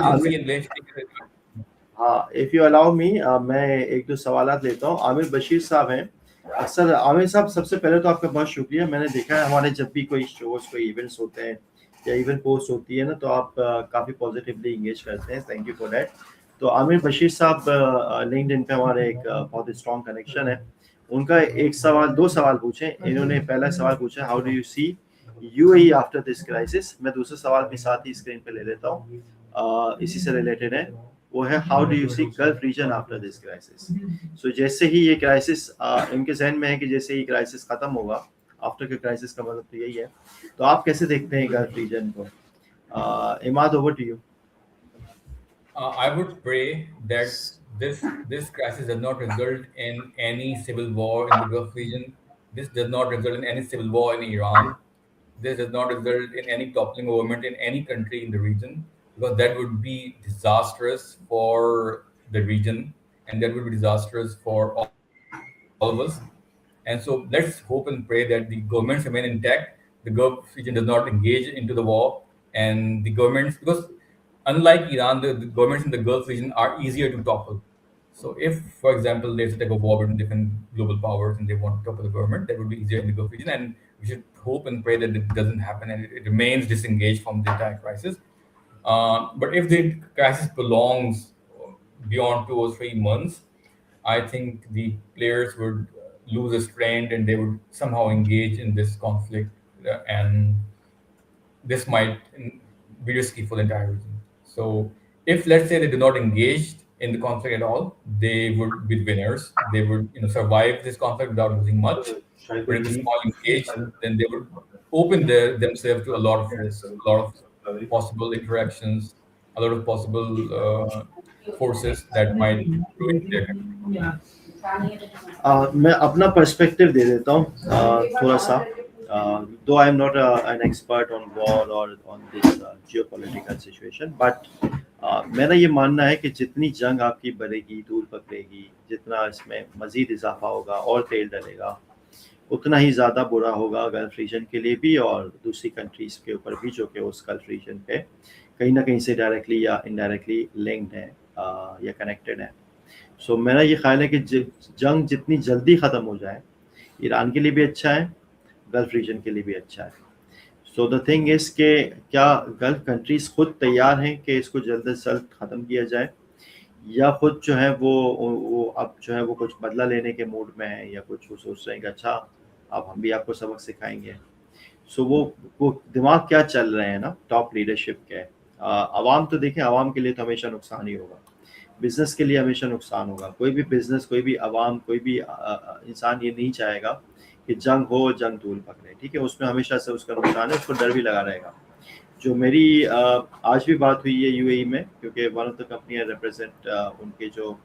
S1: हाँ, if you allow me, मैं एक दो सवालात लेता हूँ। आमिर बशीर साहब हैं। अक्सर आमिर साहब, सबसे पहले तो आपका बहुत शुक्रिया। मैंने देखा है हमारे जब भी कोई शोज, कोई इवेंट्स होते हैं या इवेंट पोस्ट होती है ना, तो आप काफ़ी पॉजिटिवली इंगेज करते हैं। Thank you for that. तो आमिर बशीर साहब लिंक्डइन पे हमारे एक बहुत स्ट्रॉन्ग कनेक्शन है। उनका दो सवाल पूछे इन्होंने। पहला सवाल पूछा, how do you see UAE after this crisis. मैं दूसरा सवाल भी साथ ही स्क्रीन पे ले लेता हूँ, इसी से रिलेटेड है। वो है, how do you see gulf region after this crisis. So जैसे ही ये क्राइसिस इनके जहन में है कि जैसे ही क्राइसिस खत्म होगा, आफ्टर के क्राइसिस का मतलब तो यही है, तो आप कैसे देखते हैं गल्फ रीजन को? Imad, over to you.
S2: I would pray that this crisis does not result in any civil war in the Gulf region. This does not result in any civil war in Iran. This does not result in any toppling of government in any country in the region, because that would be disastrous for the region, and that would be disastrous for all of us. And so let's hope and pray that the governments remain intact, the Gulf region does not engage into the war, and the governments, because unlike Iran, the governments in the Gulf region are easier to topple. So if, for example, there's a type of war between different global powers and they want to topple the government, that would be easier in the Gulf region, and we should hope and pray that it doesn't happen and it remains disengaged from the entire crisis. But if the crisis prolongs beyond 2 or 3 months, I think the players would lose a strength and they would somehow engage in this conflict, and this might be risky for the entire region. So if, let's say, they do not engage in the conflict at all, they would be winners. They would survive this conflict without losing much. But if they small engage, then they would open themselves to a lot of risk, a lot of possible interactions, a lot of possible forces that might ruin their country.
S1: मैं अपना perspective दे देता हूँ थोड़ा सा। Though I am not an expert on war or on this geopolitical situation, but मेरा ये मानना है कि जितनी जंग आपकी बढ़ेगी, दूर पकड़ेगी, जितना इसमें मज़ीद इजाफा होगा और तेल डलेगा, उतना ही ज़्यादा बुरा होगा गल्फ रीजन के लिए भी और दूसरी कंट्रीज़ के ऊपर भी जो कि उस गल्फ रीजन पे कहीं ना कहीं से डायरेक्टली या इनडायरेक्टली लिंक्ड है या कनेक्टेड है। सो मेरा ये ख्याल है कि जंग जितनी जल्दी ख़त्म हो जाए, ईरान के लिए भी अच्छा है, गल्फ रीजन के लिए भी अच्छा है। सो द थिंग इज़ के क्या गल्फ कंट्रीज़ खुद तैयार हैं कि इसको जल्द से जल्द ख़त्म किया जाए, या खुद जो है वो अब जो है वो कुछ बदला लेने के मूड में है, या कुछ वो सोच रहे हैं कि अच्छा अब हम भी आपको सबक सिखाएंगे। सो वो दिमाग क्या चल रहे हैं ना टॉप लीडरशिप के। आवाम तो देखें, आवाम के लिए तो हमेशा नुकसान ही होगा, बिजनेस के लिए हमेशा नुकसान होगा। कोई भी बिजनेस, कोई भी आवाम, कोई भी इंसान ये नहीं चाहेगा कि जंग हो, जंग धूल पकड़े, ठीक है। उसमें हमेशा से उसका नुकसान है, उसको डर भी लगा रहेगा। जो मेरी आज भी बात हुई है यूएई में, क्योंकि one of the company represent उनके जो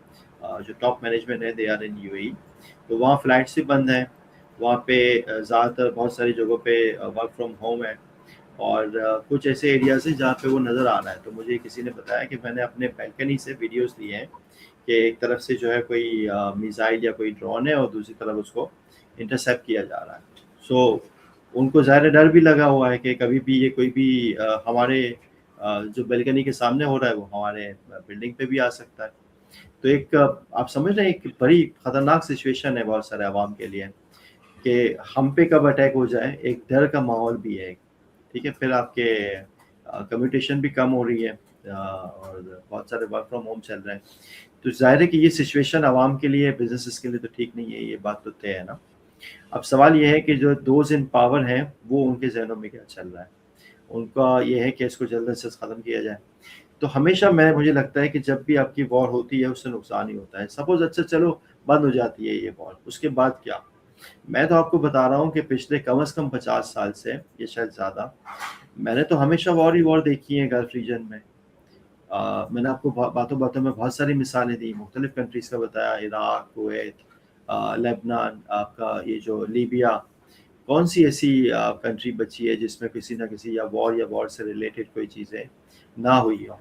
S1: टॉप मैनेजमेंट है, दे आर इन यूएई। तो वहाँ फ्लाइट्स भी बंद हैं, वहाँ पे ज़्यादातर बहुत सारी जगहों पे वर्क फ्रॉम होम है, और कुछ ऐसे एरियाज हैं जहाँ पे वो नज़र आ रहा है। तो मुझे किसी ने बताया कि मैंने अपने बैल्कनी से वीडियोस लिए हैं कि एक तरफ से जो है कोई मिसाइल या कोई ड्रोन है और दूसरी तरफ उसको इंटरसेप्ट किया जा रहा है। सो उनको ज़ाहिर डर भी लगा हुआ है कि कभी भी ये कोई भी हमारे जो बैल्कनी के सामने हो रहा है वो हमारे बिल्डिंग पे भी आ सकता है। तो एक आप समझ रहे हैं, एक बड़ी ख़तरनाक सिचुएशन है बहुत सारे आवाम के लिए कि हम पे कब अटैक हो जाए। एक डर का माहौल भी है, ठीक है। फिर आपके कम्यूटेशन भी कम हो रही है और बहुत सारे वर्क फ्रॉम होम चल रहे हैं। तो जाहिर है कि ये सिचुएशन आवाम के लिए, बिजनेसेस के लिए तो ठीक नहीं है, ये बात तो तय है ना। अब सवाल ये है कि जो दोज इन पावर हैं वो उनके जहनों में क्या चल रहा है। उनका ये है कि इसको जल्द से जल्द ख़त्म किया जाए। तो हमेशा मुझे लगता है कि जब भी आपकी वॉर होती है उससे नुकसान ही होता है। सपोज अच्छा चलो बंद हो जाती है ये वॉर, उसके बाद क्या। मैं तो आपको बता रहा हूँ कि पिछले कम से कम 50 साल से, ये शायद ज़्यादा, मैंने तो हमेशा वॉर ही वॉर देखी है गल्फ रीजन में। मैंने आपको बातों बातों में बहुत सारी मिसालें दी, मुख्तलिफ कंट्रीज़ का बताया, इराक, कुवैत, लेबनान, आपका ये जो लीबिया। कौन सी ऐसी कंट्री बची है जिसमें किसी ना किसी या वॉर से रिलेटेड कोई चीज़ें ना हुई हो,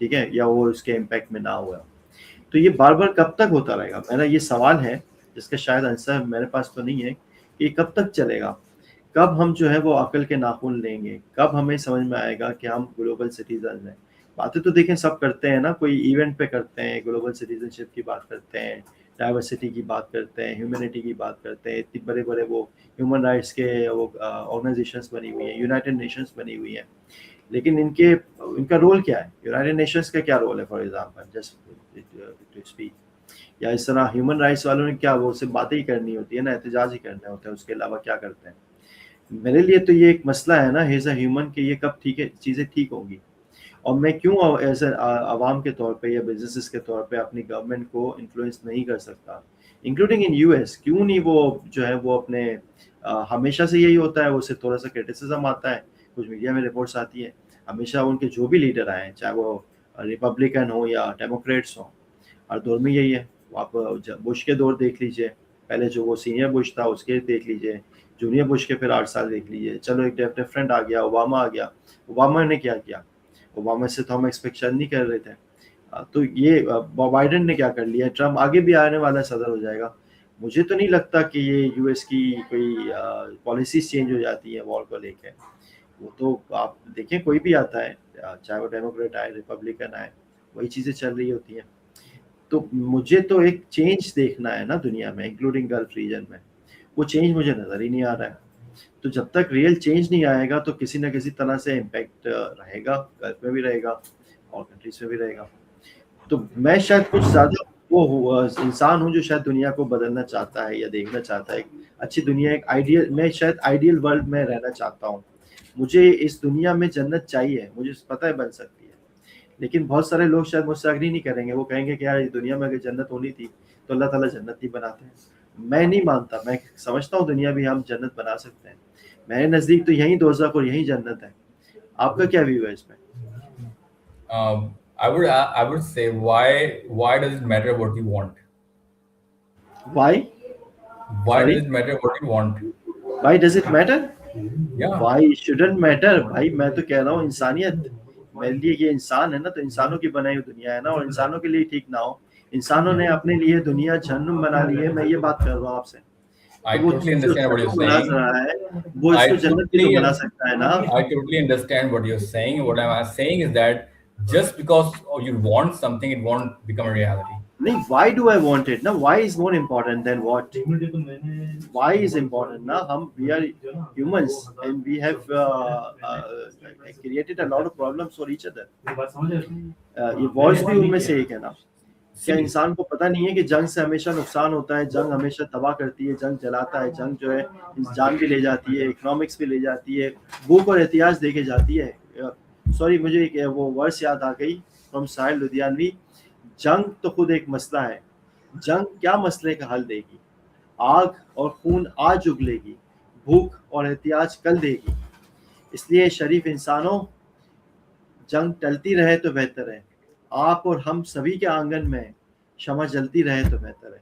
S1: ठीक है, या वो उसके इम्पैक्ट में ना हुआ हो। तो ये बार बार कब तक होता रहेगा, मेरा ये सवाल है जिसका शायद आंसर मेरे पास तो नहीं है कि कब तक चलेगा। कब हम जो है वो अकल के नाखून लेंगे, कब हमें समझ में आएगा कि हम ग्लोबल सिटीजन हैं। बातें तो देखें सब करते हैं ना, कोई इवेंट पे करते हैं, ग्लोबल सिटीजनशिप की बात करते हैं, डाइवर्सिटी की बात करते हैं, ह्यूमैनिटी की बात करते हैं। इतनी बड़े बड़े वो ह्यूमन राइट्स के वो ऑर्गेनाइजेशंस बनी हुई हैं, यूनाइटेड नेशंस बनी हुई हैं, लेकिन इनका रोल क्या है। यूनाइटेड नेशंस का क्या रोल है, for example just to speak, या इस तरह ह्यूमन राइट्स वालों ने क्या, वो सिर्फ बातें ही करनी होती है ना, एहतजाज ही करना होता है, उसके अलावा क्या करते हैं। मेरे लिए तो ये एक मसला है ना, एज अ ह्यूमन, कि ये कब ठीक है, चीज़ें ठीक होंगी। और मैं क्यों एज आवाम के तौर पे या बिजनेसेस के तौर पे अपनी गवर्नमेंट को इन्फ्लुएंस नहीं कर सकता, इंक्लूडिंग इन यूएस। क्यों नहीं वो जो है वो अपने हमेशा से यही होता है, वो सिर्फ थोड़ा सा क्रिटिसिज्म आता है, कुछ मीडिया में रिपोर्ट्स आती है, हमेशा उनके जो भी लीडर आए, चाहे वो रिपब्लिकन हो या डेमोक्रेट्स हो, हर दौर में यही है। आप बुश के दौर देख लीजिए, पहले जो वो सीनियर बुश था उसके देख लीजिए, जूनियर बुश के फिर 8 साल देख लीजिए, चलो एक डिफरेंट आ गया, ओबामा आ गया। ओबामा ने क्या किया, ओबामा से तो हम एक्सपेक्टेशन नहीं कर रहे थे। तो ये बाइडेन ने क्या कर लिया, ट्रम्प आगे भी आने वाला सदर हो जाएगा। मुझे तो नहीं लगता कि ये यूएस की कोई पॉलिसीज चेंज हो जाती है वॉर को लेके। वो तो आप देखें, कोई भी आता है, चाहे वो डेमोक्रेट आए, रिपब्लिकन आए, वही चीज़ें चल रही होती हैं। तो मुझे तो एक चेंज देखना है ना दुनिया में, इंक्लूडिंग गल्फ रीजन में। वो चेंज मुझे नज़र ही नहीं आ रहा है। तो जब तक रियल चेंज नहीं आएगा तो किसी न किसी तरह से इम्पैक्ट रहेगा, गल्फ में भी रहेगा और कंट्रीज में भी रहेगा। तो मैं शायद कुछ ज़्यादा वो इंसान हूँ जो शायद दुनिया को बदलना चाहता है या देखना चाहता है एक अच्छी दुनिया, एक आइडियल, मैं शायद आइडियल वर्ल्ड में रहना चाहता हूँ। मुझे इस दुनिया में जन्नत चाहिए, मुझे पता है बन सकती है, लेकिन बहुत सारे लोग शायद मुझसे एग्री नहीं करेंगे। वो कहेंगे कि यार इस दुनिया में अगर जन्नत होनी थी तो अल्लाह ताला जन्नत नहीं बनाते हैं। मैं नहीं मानता, मैं समझता हूँ दुनिया भी हम जन्नत बना सकते हैं। मेरे नज़दीक तो यही दोज़ख और यही जन्नत है। आपका क्या व्यू है इसमें?
S2: I would say why does it matter what you want?
S1: Why?
S2: Why
S1: Sorry?
S2: does it matter what you want?
S1: Why does it matter?
S2: Yeah.
S1: Why shouldn't matter? भाई मैं तो कह रहा हूँ इंसानियत, मेरे लिए ये इंसान है ना, तो इंसानों की बनाई हुई दुनिया है ना, और इंसानों के लिए ठीक ना हो, इंसानों ने अपने लिए दुनिया जहन्नुम बना ली है, मैं ये बात कर रहा हूँ आपसे।
S2: I
S1: तो वो
S2: totally
S1: जो
S2: understand what you're
S1: जहन्नुम बना
S2: saying.
S1: रहा है वो
S2: I
S1: इसको जन्नत भी तो
S2: totally,
S1: बना सकता है ना।
S2: I totally understand what you're saying. What I'm saying is that just because you want something, it won't become a reality.
S1: नहीं, why do I want it ना, why is more important than what, why is important ना, हम we are humans and we have created a lot of problems for each other. ये wars भी उनमें से एक है ना। क्या
S2: See,
S1: इंसान को पता नहीं है कि जंग से हमेशा नुकसान होता है, जंग हमेशा तबाह करती है, जंग जलाता है, जंग जो है जान भी ले जाती है, इकोनॉमिक्स भी ले जाती है, भूख और एहतियाज दे के जाती है। सॉरी, मुझे एक वो वर्ड्स याद आ गई फ्रॉम साहिल लुधियानवी, जंग तो खुद एक मसला है, जंग क्या मसले का हल देगी, आग और खून आज उगलेगी, भूख और एहतियाज कल देगी। इसलिए शरीफ इंसानों, जंग टलती रहे तो बेहतर है, आप और हम सभी के आंगन में शमा जलती रहे तो बेहतर है।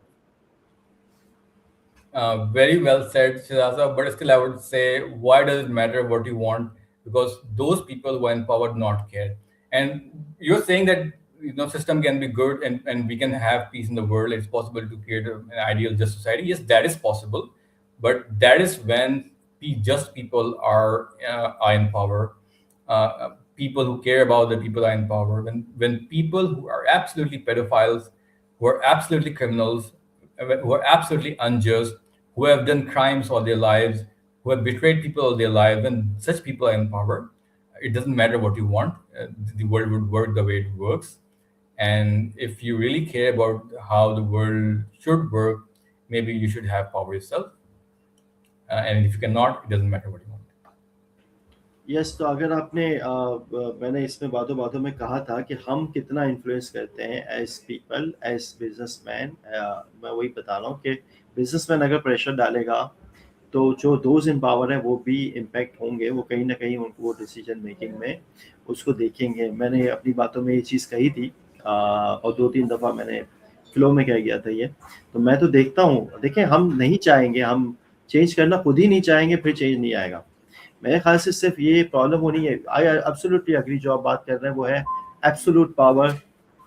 S2: very well said, Shehzad. But still, I would say, why does it matter what you want? Because those people who are in power do not care. And you're saying that system can be good and we can have peace in the world. It's possible to create an ideal just society. Yes, that is possible, but that is when just people are in power. People who care about the people are in power. When people who are absolutely pedophiles, who are absolutely criminals, who are absolutely unjust, who have done crimes all their lives, who have betrayed people all their lives, when such people are in power, it doesn't matter what you want. The world would work the way it works. And if you really care about how the world should work, maybe you should have power yourself. And if you cannot, it doesn't matter what you want.
S1: Yes, तो अगर आपने मैंने इसमें बातों बातों में कहा था कि हम कितना इन्फ्लुएंस करते हैं एज पीपल, एज बिजनेसमैन, मैं वही बता रहा हूँ कि बिजनेसमैन अगर प्रेशर डालेगा तो जो दोज इन पावर है वो भी इम्पैक्ट होंगे, वो कहीं ना कहीं उनको वो डिसीजन मेकिंग में उसको देखेंगे। मैंने अपनी बातों में ये चीज़ कही थी और 2-3 दफ़ा मैंने फ्लो में कह गया था ये, तो मैं तो देखता हूँ, देखें हम नहीं चाहेंगे, हम चेंज करना खुद ही नहीं चाहेंगे, फिर चेंज नहीं आएगा। मेरे ख्याल से सिर्फ ये प्रॉब्लम होनी है, आई एब्सोल्युटली एग्री, जो आप बात कर रहे हैं वो है absolute power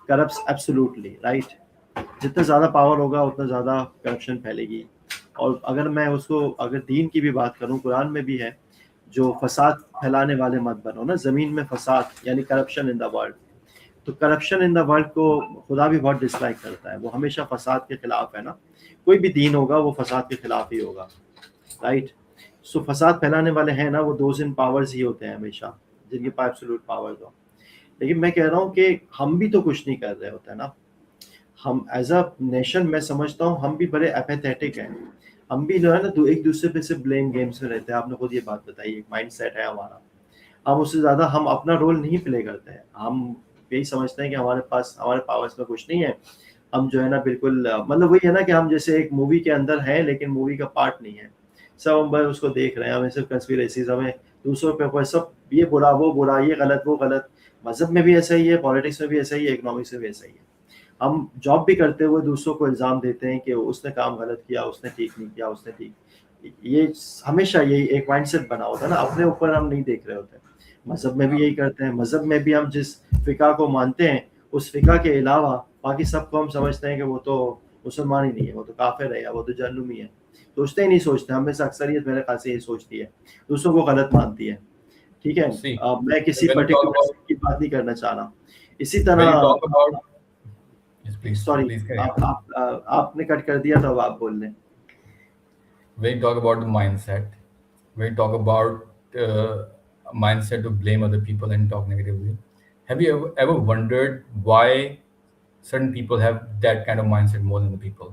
S1: corrupts absolutely, right. जितना ज़्यादा पावर होगा उतना ज़्यादा करप्शन फैलेगी। और अगर मैं उसको अगर दीन की भी बात करूं, कुरान में भी है जो फसाद फैलाने वाले मत बनो ना, ज़मीन में फसाद यानी करप्शन इन द वर्ल्ड। तो करप्शन इन द वर्ल्ड को खुदा भी बहुत डिसलाइक करता है, वो हमेशा फसाद के खिलाफ है ना, कोई भी दीन होगा वो फसाद के खिलाफ ही होगा, राइट। सो फसाद फैलाने वाले हैं ना, वो दोज इन पावर्स ही होते हैं हमेशा, जिनके पास एब्सोल्यूट पावर्स हो। लेकिन मैं कह रहा हूँ कि हम भी तो कुछ नहीं कर रहे होते हैं ना, हम एज अ नेशन, मैं समझता हूँ हम भी बड़े एपेथेटिक हैं, हम भी जो है ना तो एक दूसरे पे से ब्लेम गेम्स में रहते हैं। आपने खुद ये बात बताई, एक माइंडसेट है हमारा, हम उससे ज़्यादा हम अपना रोल नहीं प्ले करते हैं। हम यही समझते हैं कि हमारे पावर्स में कुछ नहीं है, हम जो है ना बिल्कुल मतलब वही है ना कि हम जैसे एक मूवी के अंदर हैं लेकिन मूवी का पार्ट नहीं है, सब हम बस उसको देख रहे हैं, हमें सिर्फ कंस्पिरेसीज, हमें दूसरों पे कोई सब ये बुरा वो बुरा, ये गलत वो गलत। मजहब में भी ऐसा ही है, पॉलिटिक्स में भी ऐसा ही है, इकोनॉमिक्स में भी ऐसा ही है। हम जॉब भी करते हुए दूसरों को इल्ज़ाम देते हैं कि उसने काम गलत किया, उसने ठीक नहीं किया, उसने ठीक, ये हमेशा यही एक माइंडसेट बना होता है ना, अपने ऊपर हम नहीं देख रहे होते। मजहब में भी यही करते हैं, मजहब में भी हम जिस फ़िका को मानते हैं उस फ़िका के अलावा बाकी सबको हम समझते हैं कि वो तो मुसलमान ही नहीं है, वो तो काफिर है या वो तो जहन्नुमी है, सोचते ही नहीं सोचते। हमें से अक्सरियत मेरे ख्याल से ये सोचती है, दूसरों को गलत मानती है, ठीक है। मैं किसी पर्टिकुलर की बात नहीं करना चाह रहा। इसी तरह सॉरी आपने कट कर दिया तो अब आप बोल लें।
S2: When you talk about the mindset, when you talk about mindset to blame other people and talk negatively, have you ever wondered why certain people have that kind of mindset more than the people?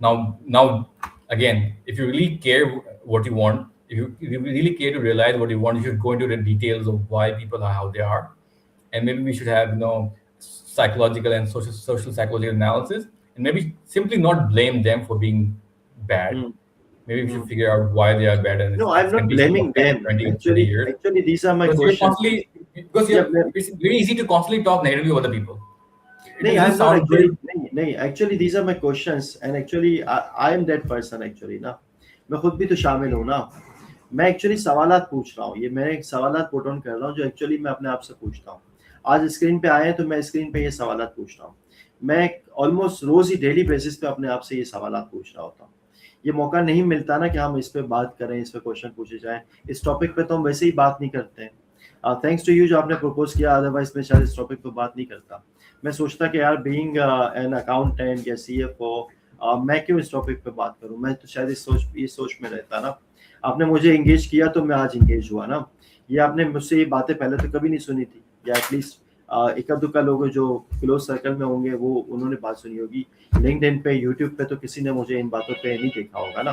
S2: Now again, if you really care what you want, if you really care to realize what you want, you should go into the details of why people are how they are, and maybe we should have psychological and social psychological analysis, and maybe simply not blame them for being bad. Maybe we should figure out why they are bad. And
S1: no, I'm not blaming them.
S2: 20 years.
S1: Actually, these are my questions.
S2: It's very easy to constantly talk negatively about the people.
S1: Actually, these are my questions, and actually, I am that person. Actually, ना, मैं खुद भी तो शामिल हूँ ना। मैं actually सवालात पूछ रहा हूँ, ये मैं एक सवालात पुट ऑन कर रहा हूँ जो एक्चुअली मैं अपने आप से पूछता हूँ। आज स्क्रीन पे आए हैं तो मैं स्क्रीन पे ये सवालात पूछ रहा हूँ, मैं ऑलमोस्ट रोज ही डेली बेसिस पे अपने आप से ये सवालात पूछ रहा होता हूँ। ये मौका नहीं मिलता ना कि हम इस पे बात करें, इस पे क्वेश्चन पूछे जाएं, इस टॉपिक पे तो हम वैसे ही बात नहीं करते हैं। थैंक्स टू यू जो आपने प्रपोज किया, अदरवाइज मैं शायद इस टॉपिक पे बात नहीं करता। मैं सोचता कि यार बीइंग एन अकाउंटेंट या CFO मैं क्यों इस टॉपिक पे बात करूं, मैं तो शायद इस सोच में रहता ना। आपने मुझे एंगेज किया तो मैं आज एंगेज हुआ ना। ये आपने मुझसे ये बातें पहले तो कभी नहीं सुनी थी, या एटलीस्ट एक दुक्का लोग जो क्लोज सर्कल में होंगे वो उन्होंने बात सुनी होगी। लिंक्डइन पे, यूट्यूब पे तो किसी ने मुझे इन बातों पे नहीं देखा होगा ना।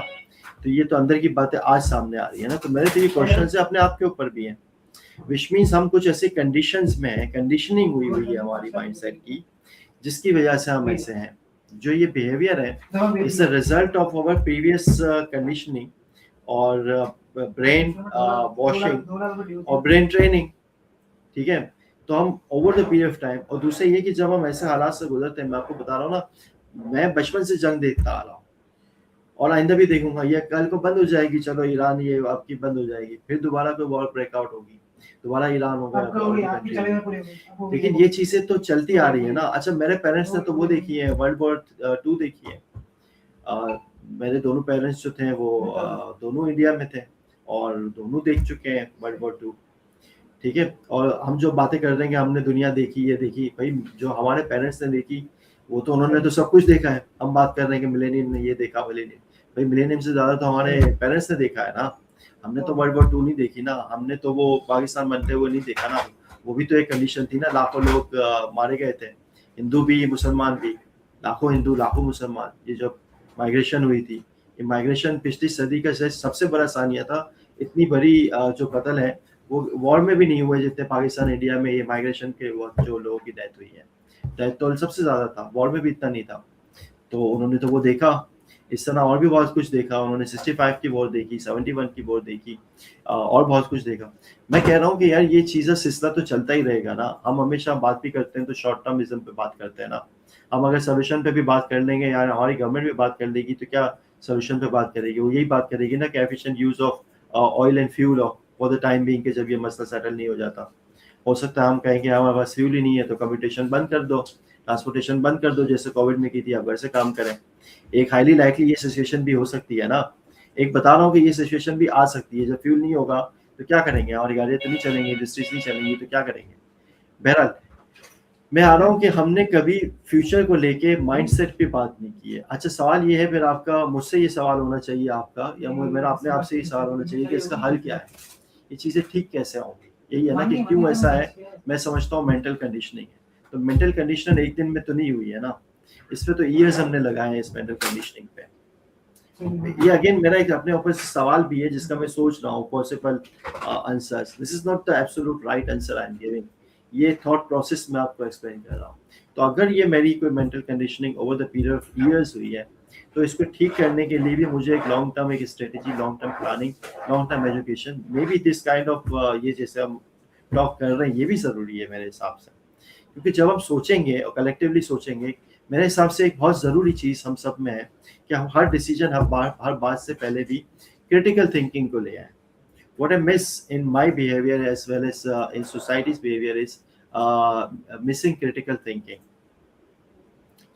S1: तो ये तो अंदर की बातें आज सामने आ रही है ना। तो मेरे तो ये क्वेश्चन है अपने आप के ऊपर भी है, विच मीन्स हम कुछ ऐसे कंडीशंस में है, कंडीशनिंग हुई है हमारी माइंडसेट की, जिसकी वजह से हम ऐसे हैं। जो ये बिहेवियर है it's a result of our previous conditioning और ब्रेन वॉशिंग और ब्रेन ट्रेनिंग, ठीक है। तो हम over the period of time, और दूसरा ये कि जब हम ऐसे हालात से गुजरते हैं, मैं आपको बता रहा हूँ ना, मैं बचपन से जंग देखता आ रहा हूँ और आइंदा भी देखूंगा। ये कल को बंद हो जाएगी, चलो ईरान ये आपकी बंद हो जाएगी, फिर दोबारा कोई वॉर ब्रेकआउट होगी, दोबारा ईरान होगा, लेकिन ये चीजें तो चलती आ रही है ना। अच्छा, मेरे पेरेंट्स ने तो वो देखी है, वर्ल्ड वॉर 2 देखी है। मेरे दोनों पेरेंट्स जो थे वो दोनों इंडिया में थे और दोनों देख चुके हैं वर्ल्ड वॉर 2, ठीक है। और हम जो बातें कर रहे हैं कि हमने दुनिया देखी, ये देखी, भाई जो हमारे पेरेंट्स ने देखी वो तो उन्होंने तो सब कुछ देखा है। हम बात कर रहे हैं कि मिलेनियम ने ये देखा, मिलेनियम, भाई मिलेनियम से ज्यादा तो हमारे पेरेंट्स ने देखा है ना। हमने तो वर्ल्ड वॉर 2 नहीं देखी ना, हमने तो वो पाकिस्तान बनते हुए नहीं देखा ना। वो भी तो एक कंडीशन थी ना, लाखों लोग मारे गए थे, हिंदू भी मुसलमान भी, लाखों हिंदू लाखों मुसलमान। ये जब माइग्रेशन हुई थी, ये माइग्रेशन पिछली सदी का सबसे बड़ा सानिया था। इतनी बड़ी जो कत्ल है वो वॉर में भी नहीं हुए जितने पाकिस्तान इंडिया में ये माइग्रेशन के वक्त जो लोगों की डेथ हुई है। डेथ तो सबसे ज्यादा था, वॉर में भी इतना नहीं था। तो उन्होंने तो वो देखा, इस तरह और भी बहुत कुछ देखा उन्होंने। 65 की वॉर देखी, 71 की वॉर देखी, और बहुत कुछ देखा। मैं कह रहा हूँ कि यार ये चीज़ सिलसिला तो चलता ही रहेगा ना। हम हमेशा बात भी करते हैं तो शॉर्ट टर्मिज्म पे बात करते हैं ना। हम अगर सोल्यूशन पे भी बात कर लेंगे, यार हमारी गवर्नमेंट भी बात कर लेगी, तो क्या सोल्यूशन पे बात करेगी? वो यही बात करेगी ना कि efficient use of oil and fuel for the time being, के जब ये मसला सेटल नहीं हो जाता। हो सकता है हम कहें कि हमारे पास फ्यूल ही नहीं है तो कम्यूटेशन बंद कर दो, ट्रांसपोर्टेशन बंद कर दो, जैसे कोविड में की थी, आप घर से काम करें। एक हाईली लाइकली ये सिचुएशन भी हो सकती है ना। एक बता रहा हूँ कि ये सिचुएशन भी आ सकती है। जब फ्यूल नहीं होगा तो क्या करेंगे? हमारी गाड़ियाँ तो नहीं चलेंगी, इंडस्ट्रीज नहीं चलेंगी, तो क्या करेंगे? बहरहाल मैं आ रहा हूँ कि हमने कभी फ्यूचर को लेके माइंडसेट पे बात नहीं की है। अच्छा, सवाल ये है फिर आपका, मुझसे ये सवाल होना चाहिए आपका, या मेरा अपने आप से ये सवाल होना चाहिए कि इसका हल क्या है, ये चीज़ें ठीक कैसे होंगी। यही है ना कि क्यों ऐसा है। मैं समझता हूँ मेंटल कंडीशनिंग है, तो मेंटल कंडीशन एक दिन में तो नहीं हुई है ना, इस पे तो ईयर्स हमने लगाए हैं इस मेंटल कंडीशनिंग पे। ये अगेन मेरा एक अपने ऊपर से सवाल भी है जिसका मैं सोच रहा हूँ possible answers. This is not the absolute right answer I am giving, ये थॉट प्रोसेस मैं आपको एक्सप्लेन कर रहा हूँ। तो अगर ये मेरी कोई mental conditioning over the period of years हुई है, तो इसको ठीक करने के लिए भी मुझे एक लॉन्ग टर्म एक strategy, long term planning, long term education, may be this kind of ये जैसे हम टॉक कर रहे हैं, ये भी ज़रूरी है मेरे हिसाब से। क्योंकि जब हम सोचेंगे और कलेक्टिवली सोचेंगे, मेरे हिसाब से एक बहुत ज़रूरी चीज़ हम सब में है कि हम हर डिसीजन, हर बात से पहले भी क्रिटिकल थिंकिंग को ले आए। What I miss in my behavior as well as in society's behavior is missing critical thinking.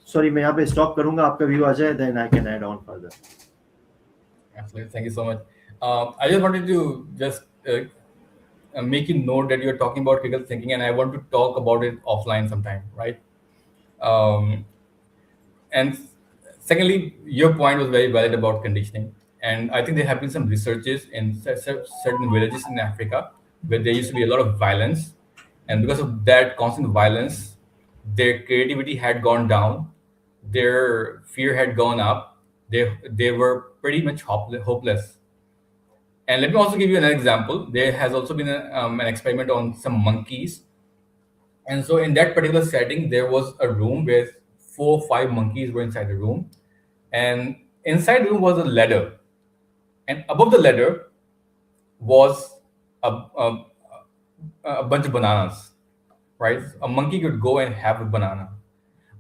S1: Sorry, मैं यहाँ पे स्टॉप करूँगा, आपका व्यू आ जाए, then I can add on further.
S2: Absolutely, thank you so much. I just wanted to make you note that you're talking about critical thinking, and I want to talk about it offline sometime, right? And secondly, your point was very valid about conditioning. And I think there have been some researches in certain villages in Africa where there used to be a lot of violence. And because of that constant violence, their creativity had gone down, their fear had gone up, they were pretty much hopeless. And let me also give you another example. There has also been an experiment on some monkeys. And so in that particular setting, there was a room where 4 or 5 monkeys were inside the room. And inside the room was a ladder. And above the ladder was a bunch of bananas, right? A monkey could go and have a banana.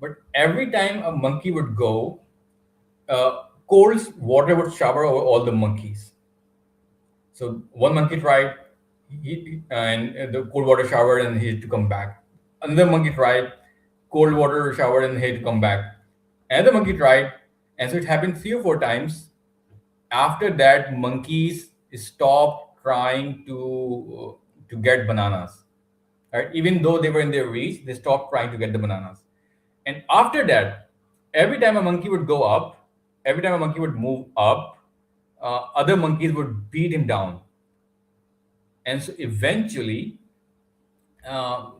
S2: But every time a monkey would go, cold water would shower over all the monkeys. So one monkey tried, and the cold water showered, and he had to come back. Another monkey tried cold water shower and had to come back. Another monkey tried, and so it happened 3 or 4 times. After that, monkeys stopped trying to get bananas. Right? Even though they were in their reach, they stopped trying to get the bananas. And after that, every time a monkey would go up, every time a monkey would move up, other monkeys would beat him down. And so eventually,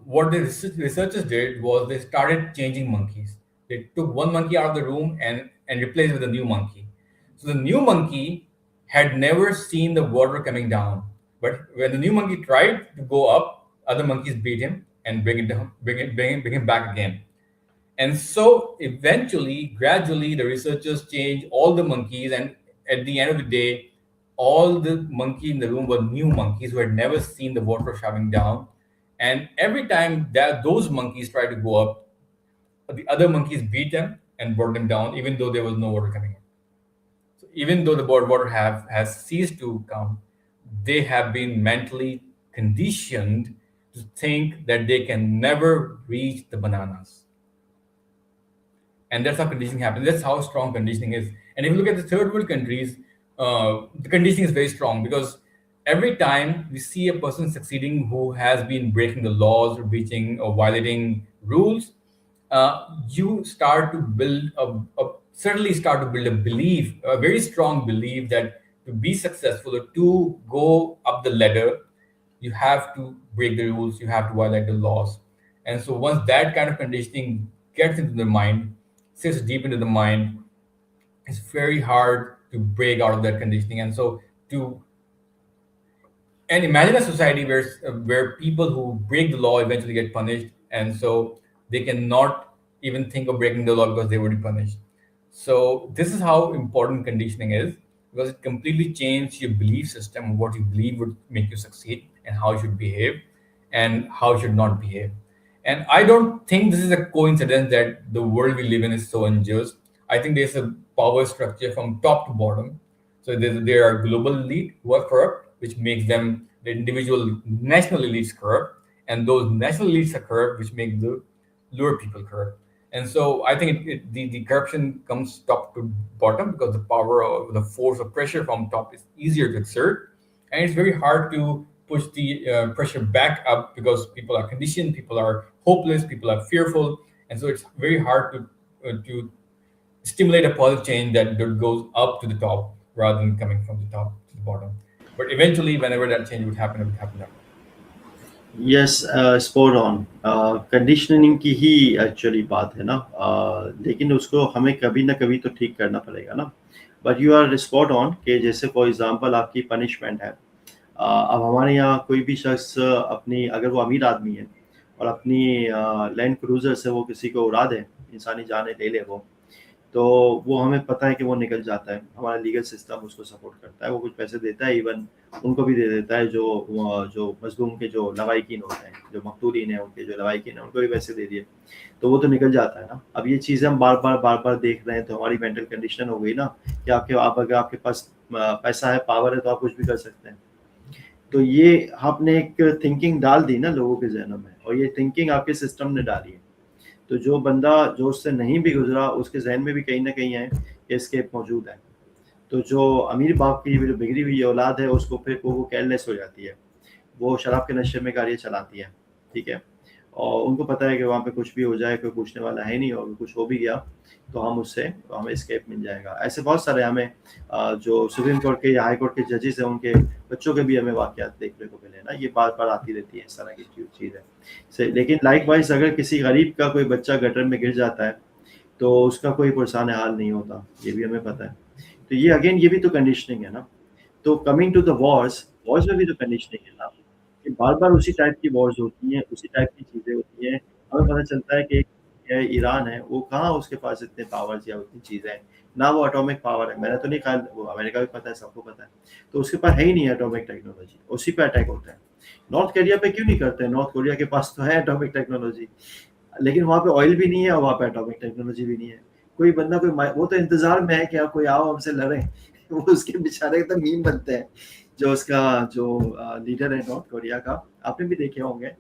S2: what the researchers did was they started changing monkeys. They took one monkey out of the room and replaced it with a new monkey. So the new monkey had never seen the water coming down. But when the new monkey tried to go up, other monkeys beat him and bring it down, bring him back again. And so eventually, gradually, the researchers changed all the monkeys, and at the end of the day, all the monkeys in the room were new monkeys who had never seen the water showering down. And every time that those monkeys tried to go up, the other monkeys beat them and brought them down, even though there was no water coming in. So even though the water has ceased to come, they have been mentally conditioned to think that they can never reach the bananas. And that's how conditioning happens. That's how strong conditioning is. And if you look at the third world countries, the conditioning is very strong because every time we see a person succeeding who has been breaking the laws or breaching or violating rules, you start to build certainly start to build a belief, a very strong belief that to be successful or to go up the ladder, you have to break the rules, you have to violate the laws. And so once that kind of conditioning gets into the mind, sits deep into the mind, it's very hard to break out of that conditioning. And so and imagine a society where people who break the law eventually get punished, and so they cannot even think of breaking the law because they would be punished. So this is how important conditioning is, because it completely changes your belief system, what you believe would make you succeed, and how you should behave, and how you should not behave. And I don't think this is a coincidence that the world we live in is so unjust. I think there's a power structure from top to bottom. So there are global elite who are corrupt, which makes them the individual national elites corrupt, and those national elites are corrupt, which make the lower people corrupt. And so I think the corruption comes top to bottom because the power of the force of pressure from top is easier to exert, and it's very hard to push the pressure back up because people are conditioned, people are hopeless, people are fearful, and so it's very hard to stimulate a positive change that goes up to the top rather than coming from the top to the bottom. But eventually, whenever that change would happen, it would happen that way.
S1: Yes spot on conditioning की ही actually बात है ना, लेकिन उसको हमें कभी ना कभी तो ठीक करना पड़ेगा ना. But you are spot on कि जैसे फॉर एग्जांपल आपकी पनिशमेंट है. अब हमारे यहाँ कोई भी शख्स अपनी, अगर वो अमीर आदमी है और अपनी लैंड क्रूजर से वो किसी को उड़ा दे, इंसानी जाने ले ले वो, तो वो हमें पता है कि वो निकल जाता है. हमारा लीगल सिस्टम उसको सपोर्ट करता है, वो कुछ पैसे देता है, इवन उनको भी दे देता है जो मजलूम के जो लवाइकीन होते हैं, जो मकतूलीन हैं, उनके जो लवाइकीन हैं, उनको भी पैसे दे दिए, तो वो तो निकल जाता है ना. अब ये चीज़ें हम बार बार देख रहे हैं, तो हमारी मेंटल कंडीशन हो गई ना कि अगर आपके पास पैसा है, पावर है, तो आप कुछ भी कर सकते हैं. तो ये आपने एक थिंकिंग डाल दी ना लोगों के जहनों में, और ये थिंकिंग आपके सिस्टम ने डाली है. तो जो बंदा जो उससे नहीं भी गुजरा, उसके जहन में भी कहीं ना कहीं है कि एस्केप मौजूद है. तो जो अमीर बाप की जो बिगड़ी हुई औलाद है, उसको फिर वो केयरलेस हो जाती है, वो शराब के नशे में गाड़ियाँ चलाती है, ठीक है, और उनको पता है कि वहाँ पे कुछ भी हो जाए, कोई पूछने वाला है नहीं, और कुछ हो भी गया तो हमें एस्केप मिल जाएगा. ऐसे बहुत सारे हमें जो सुप्रीम कोर्ट के या हाई कोर्ट के जजेस हैं, उनके बच्चों के भी हमें वाक़यात देखने को मिले ना. ये बार आती रहती है इस तरह की चीज़ है. लेकिन लाइकवाइज अगर किसी गरीब का कोई बच्चा गटर में गिर जाता है तो उसका कोई पुरसान हाल नहीं होता, ये भी हमें पता है. तो ये अगेन ये भी तो कंडीशनिंग है ना. तो कमिंग टू द वॉर्स में भी तो कंडीशनिंग है ना, कि बार उसी टाइप की वॉर्स होती हैं, उसी टाइप की चीज़ें होती हैं. हमें पता चलता है कि ईरान है, वो कहाँ उसके पास इतने पावर्स या उतनी चीज़ें हैं ना. वो एटॉमिक पावर है, मैंने तो नहीं कहा, वो अमेरिका भी पता है, सबको पता है, तो उसके पास है ही नहीं एटॉमिक टेक्नोलॉजी, उसी पे अटैक होता है. नॉर्थ कोरिया पे क्यों नहीं करते? नॉर्थ कोरिया के पास तो है एटॉमिक टेक्नोलॉजी, लेकिन वहाँ पे ऑयल भी नहीं है और वहाँ पे एटॉमिक टेक्नोलॉजी भी नहीं है. कोई बंदा वो तो इंतजार में है कि कोई आओ हमसे लड़े. वो उसके बेचारे तो मीम बनते हैं. जो उसका जो लीडर है नॉर्थ कोरिया का, आपने भी देखे होंगे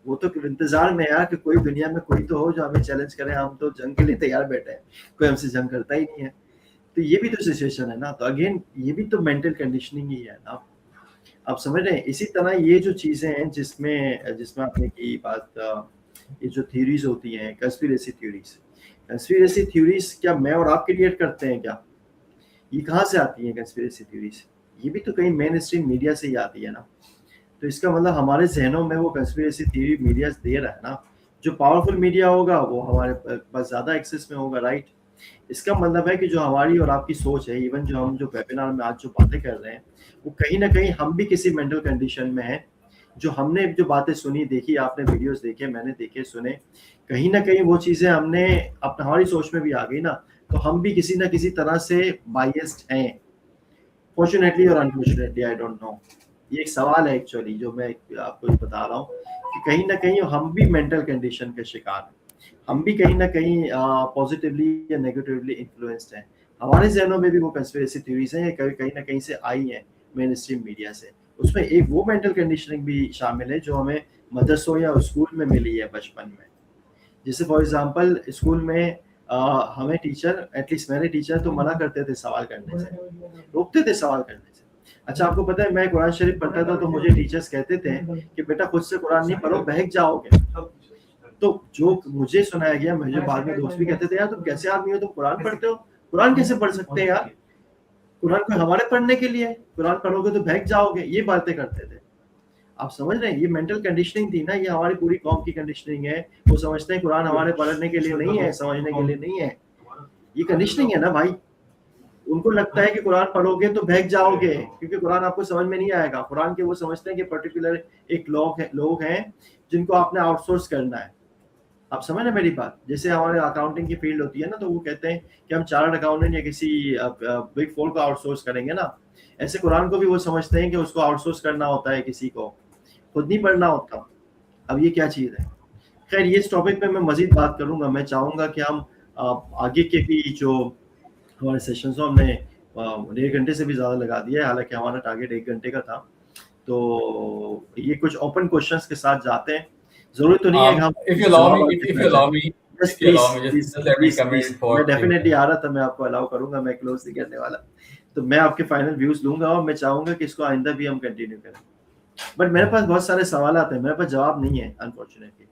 S1: वो तो इंतजार में यार कि कोई दुनिया में कोई तो हो जो हमें चैलेंज करे, हम तो जंग के लिए तैयार बैठे हैं, कोई हमसे जंग करता ही नहीं है। तो ये भी तो सिचुएशन है ना। तो अगेन ये भी तो मेंटल कंडीशनिंग ही है ना, आप समझ रहे हैं। इसी तरह ये जो चीजें हैं जिसमें जिसमें आपने की बात, ये जो थ्योरीज होती हैं, कंस्पिरेसी थ्योरीज क्या मैं और आप क्रिएट करते हैं क्या? ये कहाँ से आती है कंस्पिरेसी थ्योरीज? ये भी तो कहीं मेन स्ट्रीम मीडिया से ही आती है ना। तो इसका मतलब हमारे जहनों में वो कंस्पिरेसी थ्योरी मीडिया दे रहा है ना। जो पावरफुल मीडिया होगा वो हमारे पास ज्यादा एक्सेस में होगा, राइट। इसका मतलब है कि जो हमारी और आपकी सोच है, इवन जो हम जो वेबिनार में आज जो बातें कर रहे हैं, वो कहीं ना कहीं हम भी किसी मेंटल कंडीशन में हैं। जो हमने जो बातें सुनी, देखी, आपने वीडियोस देखे, मैंने देखे, सुने, कहीं ना कहीं वो चीजें हमने अपना हमारी सोच में भी आ गई ना। तो हम भी किसी ना किसी तरह से बायस्ड हैं, फॉर्चुनेटली और अनफॉर्चुनेटली, आई डोंट नो। ये एक सवाल है एक्चुअली जो मैं आपको बता रहा हूँ कि कहीं ना कहीं हम भी मेंटल कंडीशन के शिकार हैं। हम भी कहीं ना कहीं पॉजिटिवली या नेगेटिवली इन्फ्लुएंस्ड हैं। हमारे जहनों में भी वो कंस्पिरेसी थ्योरीज हैं, ये कहीं ना कहीं से आई हैं मेन स्ट्रीम मीडिया से। उसमें एक वो मेंटल कंडीशनिंग भी शामिल है जो हमें मदरसों या स्कूल में मिली है बचपन में। जैसे फॉर एग्जांपल स्कूल में हमें टीचर, एटलीस्ट मेरे टीचर तो मना करते थे सवाल करने से, रोकते थे सवाल करने से। अच्छा आपको पता है मैं कुरान शरीफ पढ़ता था तो मुझे टीचर्स कहते थे कि बेटा खुद से कुरान नहीं पढ़ो, बहक जाओगे। तो जो मुझे सुनाया गया, मुझे बाद में दोस्त भी कहते थे यार तुम कैसे आदमी हो, तुम कुरान पढ़ते हो, कुरान कैसे पढ़ सकते हैं यार, कुरान कोई हमारे पढ़ने के लिए है, कुरान पढ़ोगे तो बहक जाओगे, ये बातें करते थे। आप समझ रहे हैं, ये मेंटल कंडीशनिंग थी ना, ये हमारी पूरी कौम की कंडीशनिंग है। वो समझते हैं कुरान हमारे पढ़ने के लिए नहीं है, समझने के लिए नहीं है, ये कंडीशनिंग है ना भाई। उनको लगता है कि कुरान पढ़ोगे तो बहक जाओगे क्योंकि कुरान आपको समझ में नहीं आएगा। कुरान के वो समझते हैं कि पर्टिकुलर एक लोग हैं जिनको आपने आउटसोर्स करना है। आप समझ रहे मेरी बात? जैसे हमारे अकाउंटिंग की फील्ड होती है ना, तो वो कहते हैं कि हम चार्टर्ड अकाउंटेंट या किसी बिग फोर को आउटसोर्स करेंगे ना, ऐसे कुरान को भी वो समझते हैं कि उसको आउटसोर्स करना होता है किसी को, खुद नहीं पढ़ना होता। अब ये क्या चीज़ है? खैर ये इस टॉपिक पे मैं मजीद बात करूंगा। मैं चाहूंगा कि हम आगे के भी जो हमारे सेशंस में हमने 1.5 घंटे से भी ज़्यादा लगा दिया है, हालांकि हमारा टारगेट 1 घंटे का था। तो ये कुछ ओपन क्वेश्चंस के साथ जाते हैं। जरूरत तो नहीं है कि हम
S2: if you allow me, just let me comment for
S1: मैं डेफिनेटली आ रहा था, मैं आपको अलाउ करूंगा, मैं क्लोज नहीं करने वाला। तो मैं आपके फाइनल व्यूज लूंगा और मैं चाहूंगा कि इसको आइंदा भी हम कंटिन्यू करें। बट मेरे पास बहुत सारे सवाल आते हैं, मेरे पास जवाब नहीं है unfortunately.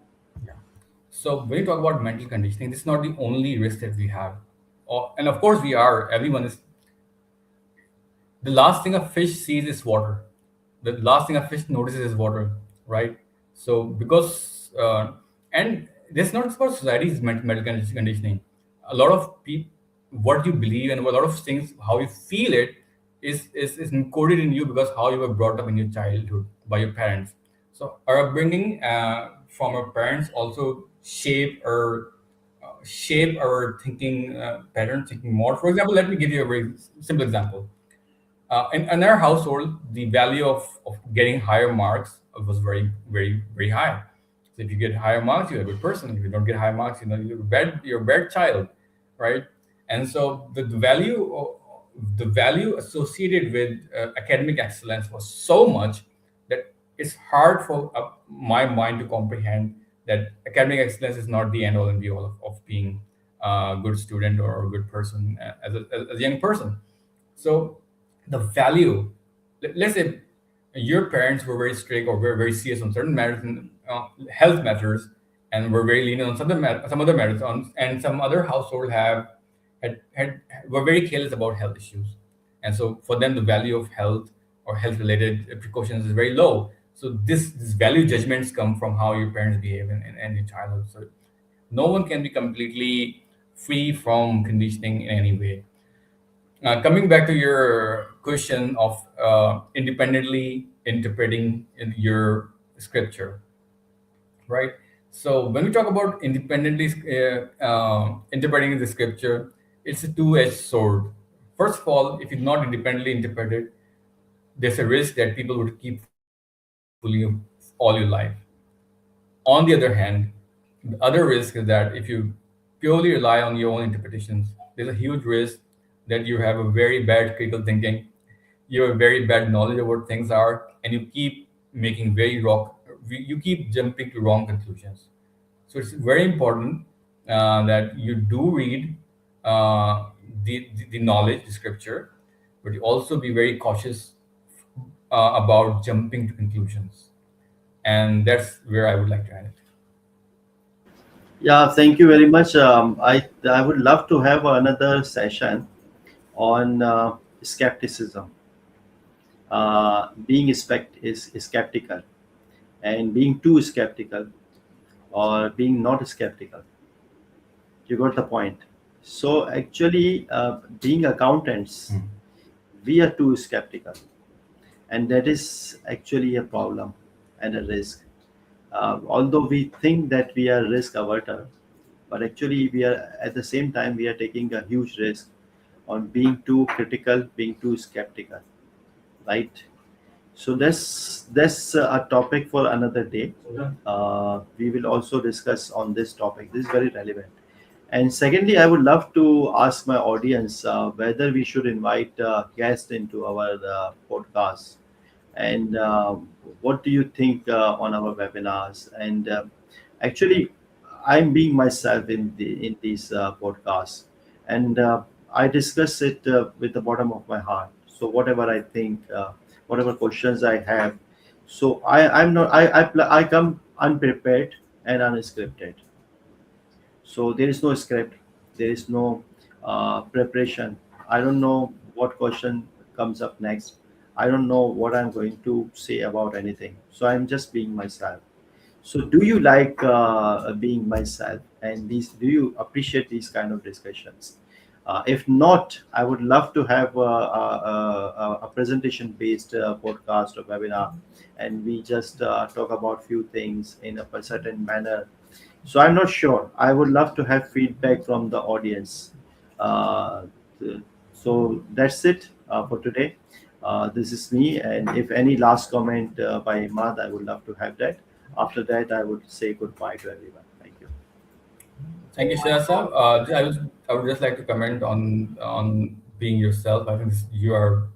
S2: So when we talk about mental conditioning, this is not the only risk that we have. And of course everyone is. The last thing a fish sees is water. The last thing a fish notices is water, right? So because and this is not just about society's mental conditioning. A lot of people, what you believe and a lot of things, how you feel it is encoded in you because how you were brought up in your childhood by your parents. So our upbringing from our parents also shape our thinking pattern, thinking more. For example, let me give you a very simple example. In our household, the value of getting higher marks was very, very, very high. So if you get higher marks, you're a good person. If you don't get high marks, you're a bad child, right? And so the value associated with academic excellence was so much that it's hard for my mind to comprehend that academic excellence is not the end all and be all of being a good student or a good person as a young person. So the value, let's say your parents were very strict or were very serious on certain matters, health matters, and were very lenient on some other matters, and some other household were very careless about health issues, and so for them the value of health or health related precautions is very low. So this value judgments come from how your parents behave in your childhood. So no one can be completely free from conditioning in any way. Coming back to your question of independently interpreting in your scripture, right? So when we talk about independently interpreting the scripture, it's a two-edged sword. First of all, if you not independently interpret it, there's a risk that people would keep fooling you all your life. On the other hand, the other risk is that if you purely rely on your own interpretations, there's a huge risk that you have a very bad critical thinking, you have a very bad knowledge of what things are, and you keep making very you keep jumping to wrong conclusions. So it's very important that you do read the knowledge, the scripture, but you also be very cautious about jumping to conclusions. And that's where I would like to end it.
S1: Yeah, thank you very much. I would love to have another session on skepticism, being is skeptical, and being too skeptical, or being not skeptical. You got the point. So actually, being accountants, we are too skeptical, and that is actually a problem and a risk. Although we think that we are risk averter, but actually we are at the same time we are taking a huge risk on being too critical, being too skeptical, right? So that's a topic for another day. We will also discuss on this topic. This is very relevant. And secondly, I would love to ask my audience whether we should invite guests into our podcast, and what do you think on our webinars. And actually, I'm being myself in these podcasts, and I discuss it with the bottom of my heart. So whatever I think, whatever questions I have, so I'm not I come unprepared and unscripted. So there is no script, there is no preparation. I don't know what question comes up next. I don't know what I'm going to say about anything. So I'm just being myself. So do you like being myself? And these, do you appreciate these kind of discussions? If not, I would love to have a presentation based podcast or webinar, and we just talk about few things in a certain manner. So I'm not sure. I would love to have feedback from the audience. Uh, so that's it for today. This is me, and if any last comment by Imad, I would love to have that. After that, I would say goodbye to everyone. Thank you.
S2: Thank you, Shehzad. I would just like to comment on being yourself. I think you are,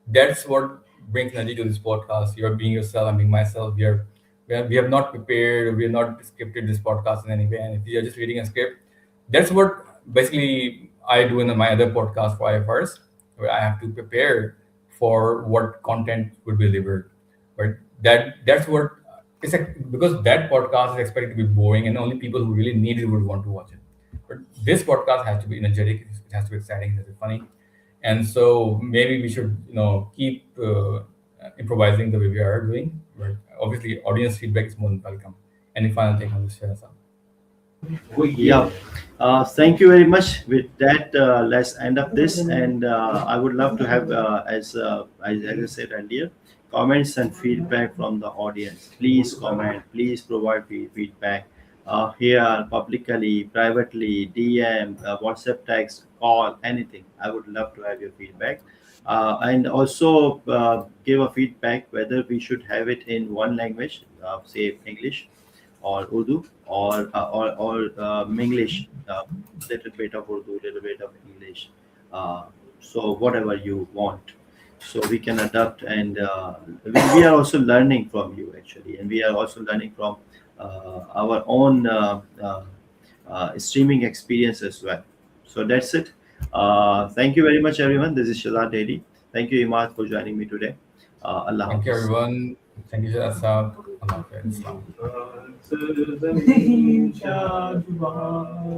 S2: that's what brings energy to this podcast. You're being yourself. I'm being myself. We have not prepared. We have not scripted this podcast in any way. And if you're just reading a script, that's what basically I do in my other podcast for IFRs, where I have to prepare for what content would be delivered. But that's what it's like, because that podcast is expected to be boring and only people who really need it would want to watch it. But this podcast has to be energetic. It has to be exciting. It has to be funny. And so maybe we should, keep improvising the way we are doing. But obviously, audience feedback is more than welcome. Any final take on this, Shehzad?
S1: Yeah. Thank you very much. With that, let's end up this. And I would love to have, as I said earlier, comments and feedback from the audience. Please comment. Please provide feedback here, publicly, privately, DM, WhatsApp text, call, anything. I would love to have your feedback. And also give a feedback whether we should have it in one language, say English, or Urdu, or Minglish, little bit of Urdu, little bit of English. So whatever you want, so we can adapt. And we are also learning from you actually, and we are also learning from our own streaming experience as well. So that's it. Thank you very much, everyone. This is Shehzad Dhedhi. Thank you, Imad, for joining me today. Allah
S2: Thank you,
S1: Hafiz.
S2: everyone. Thank you, Shehzad. Allah Hafiz. Islam.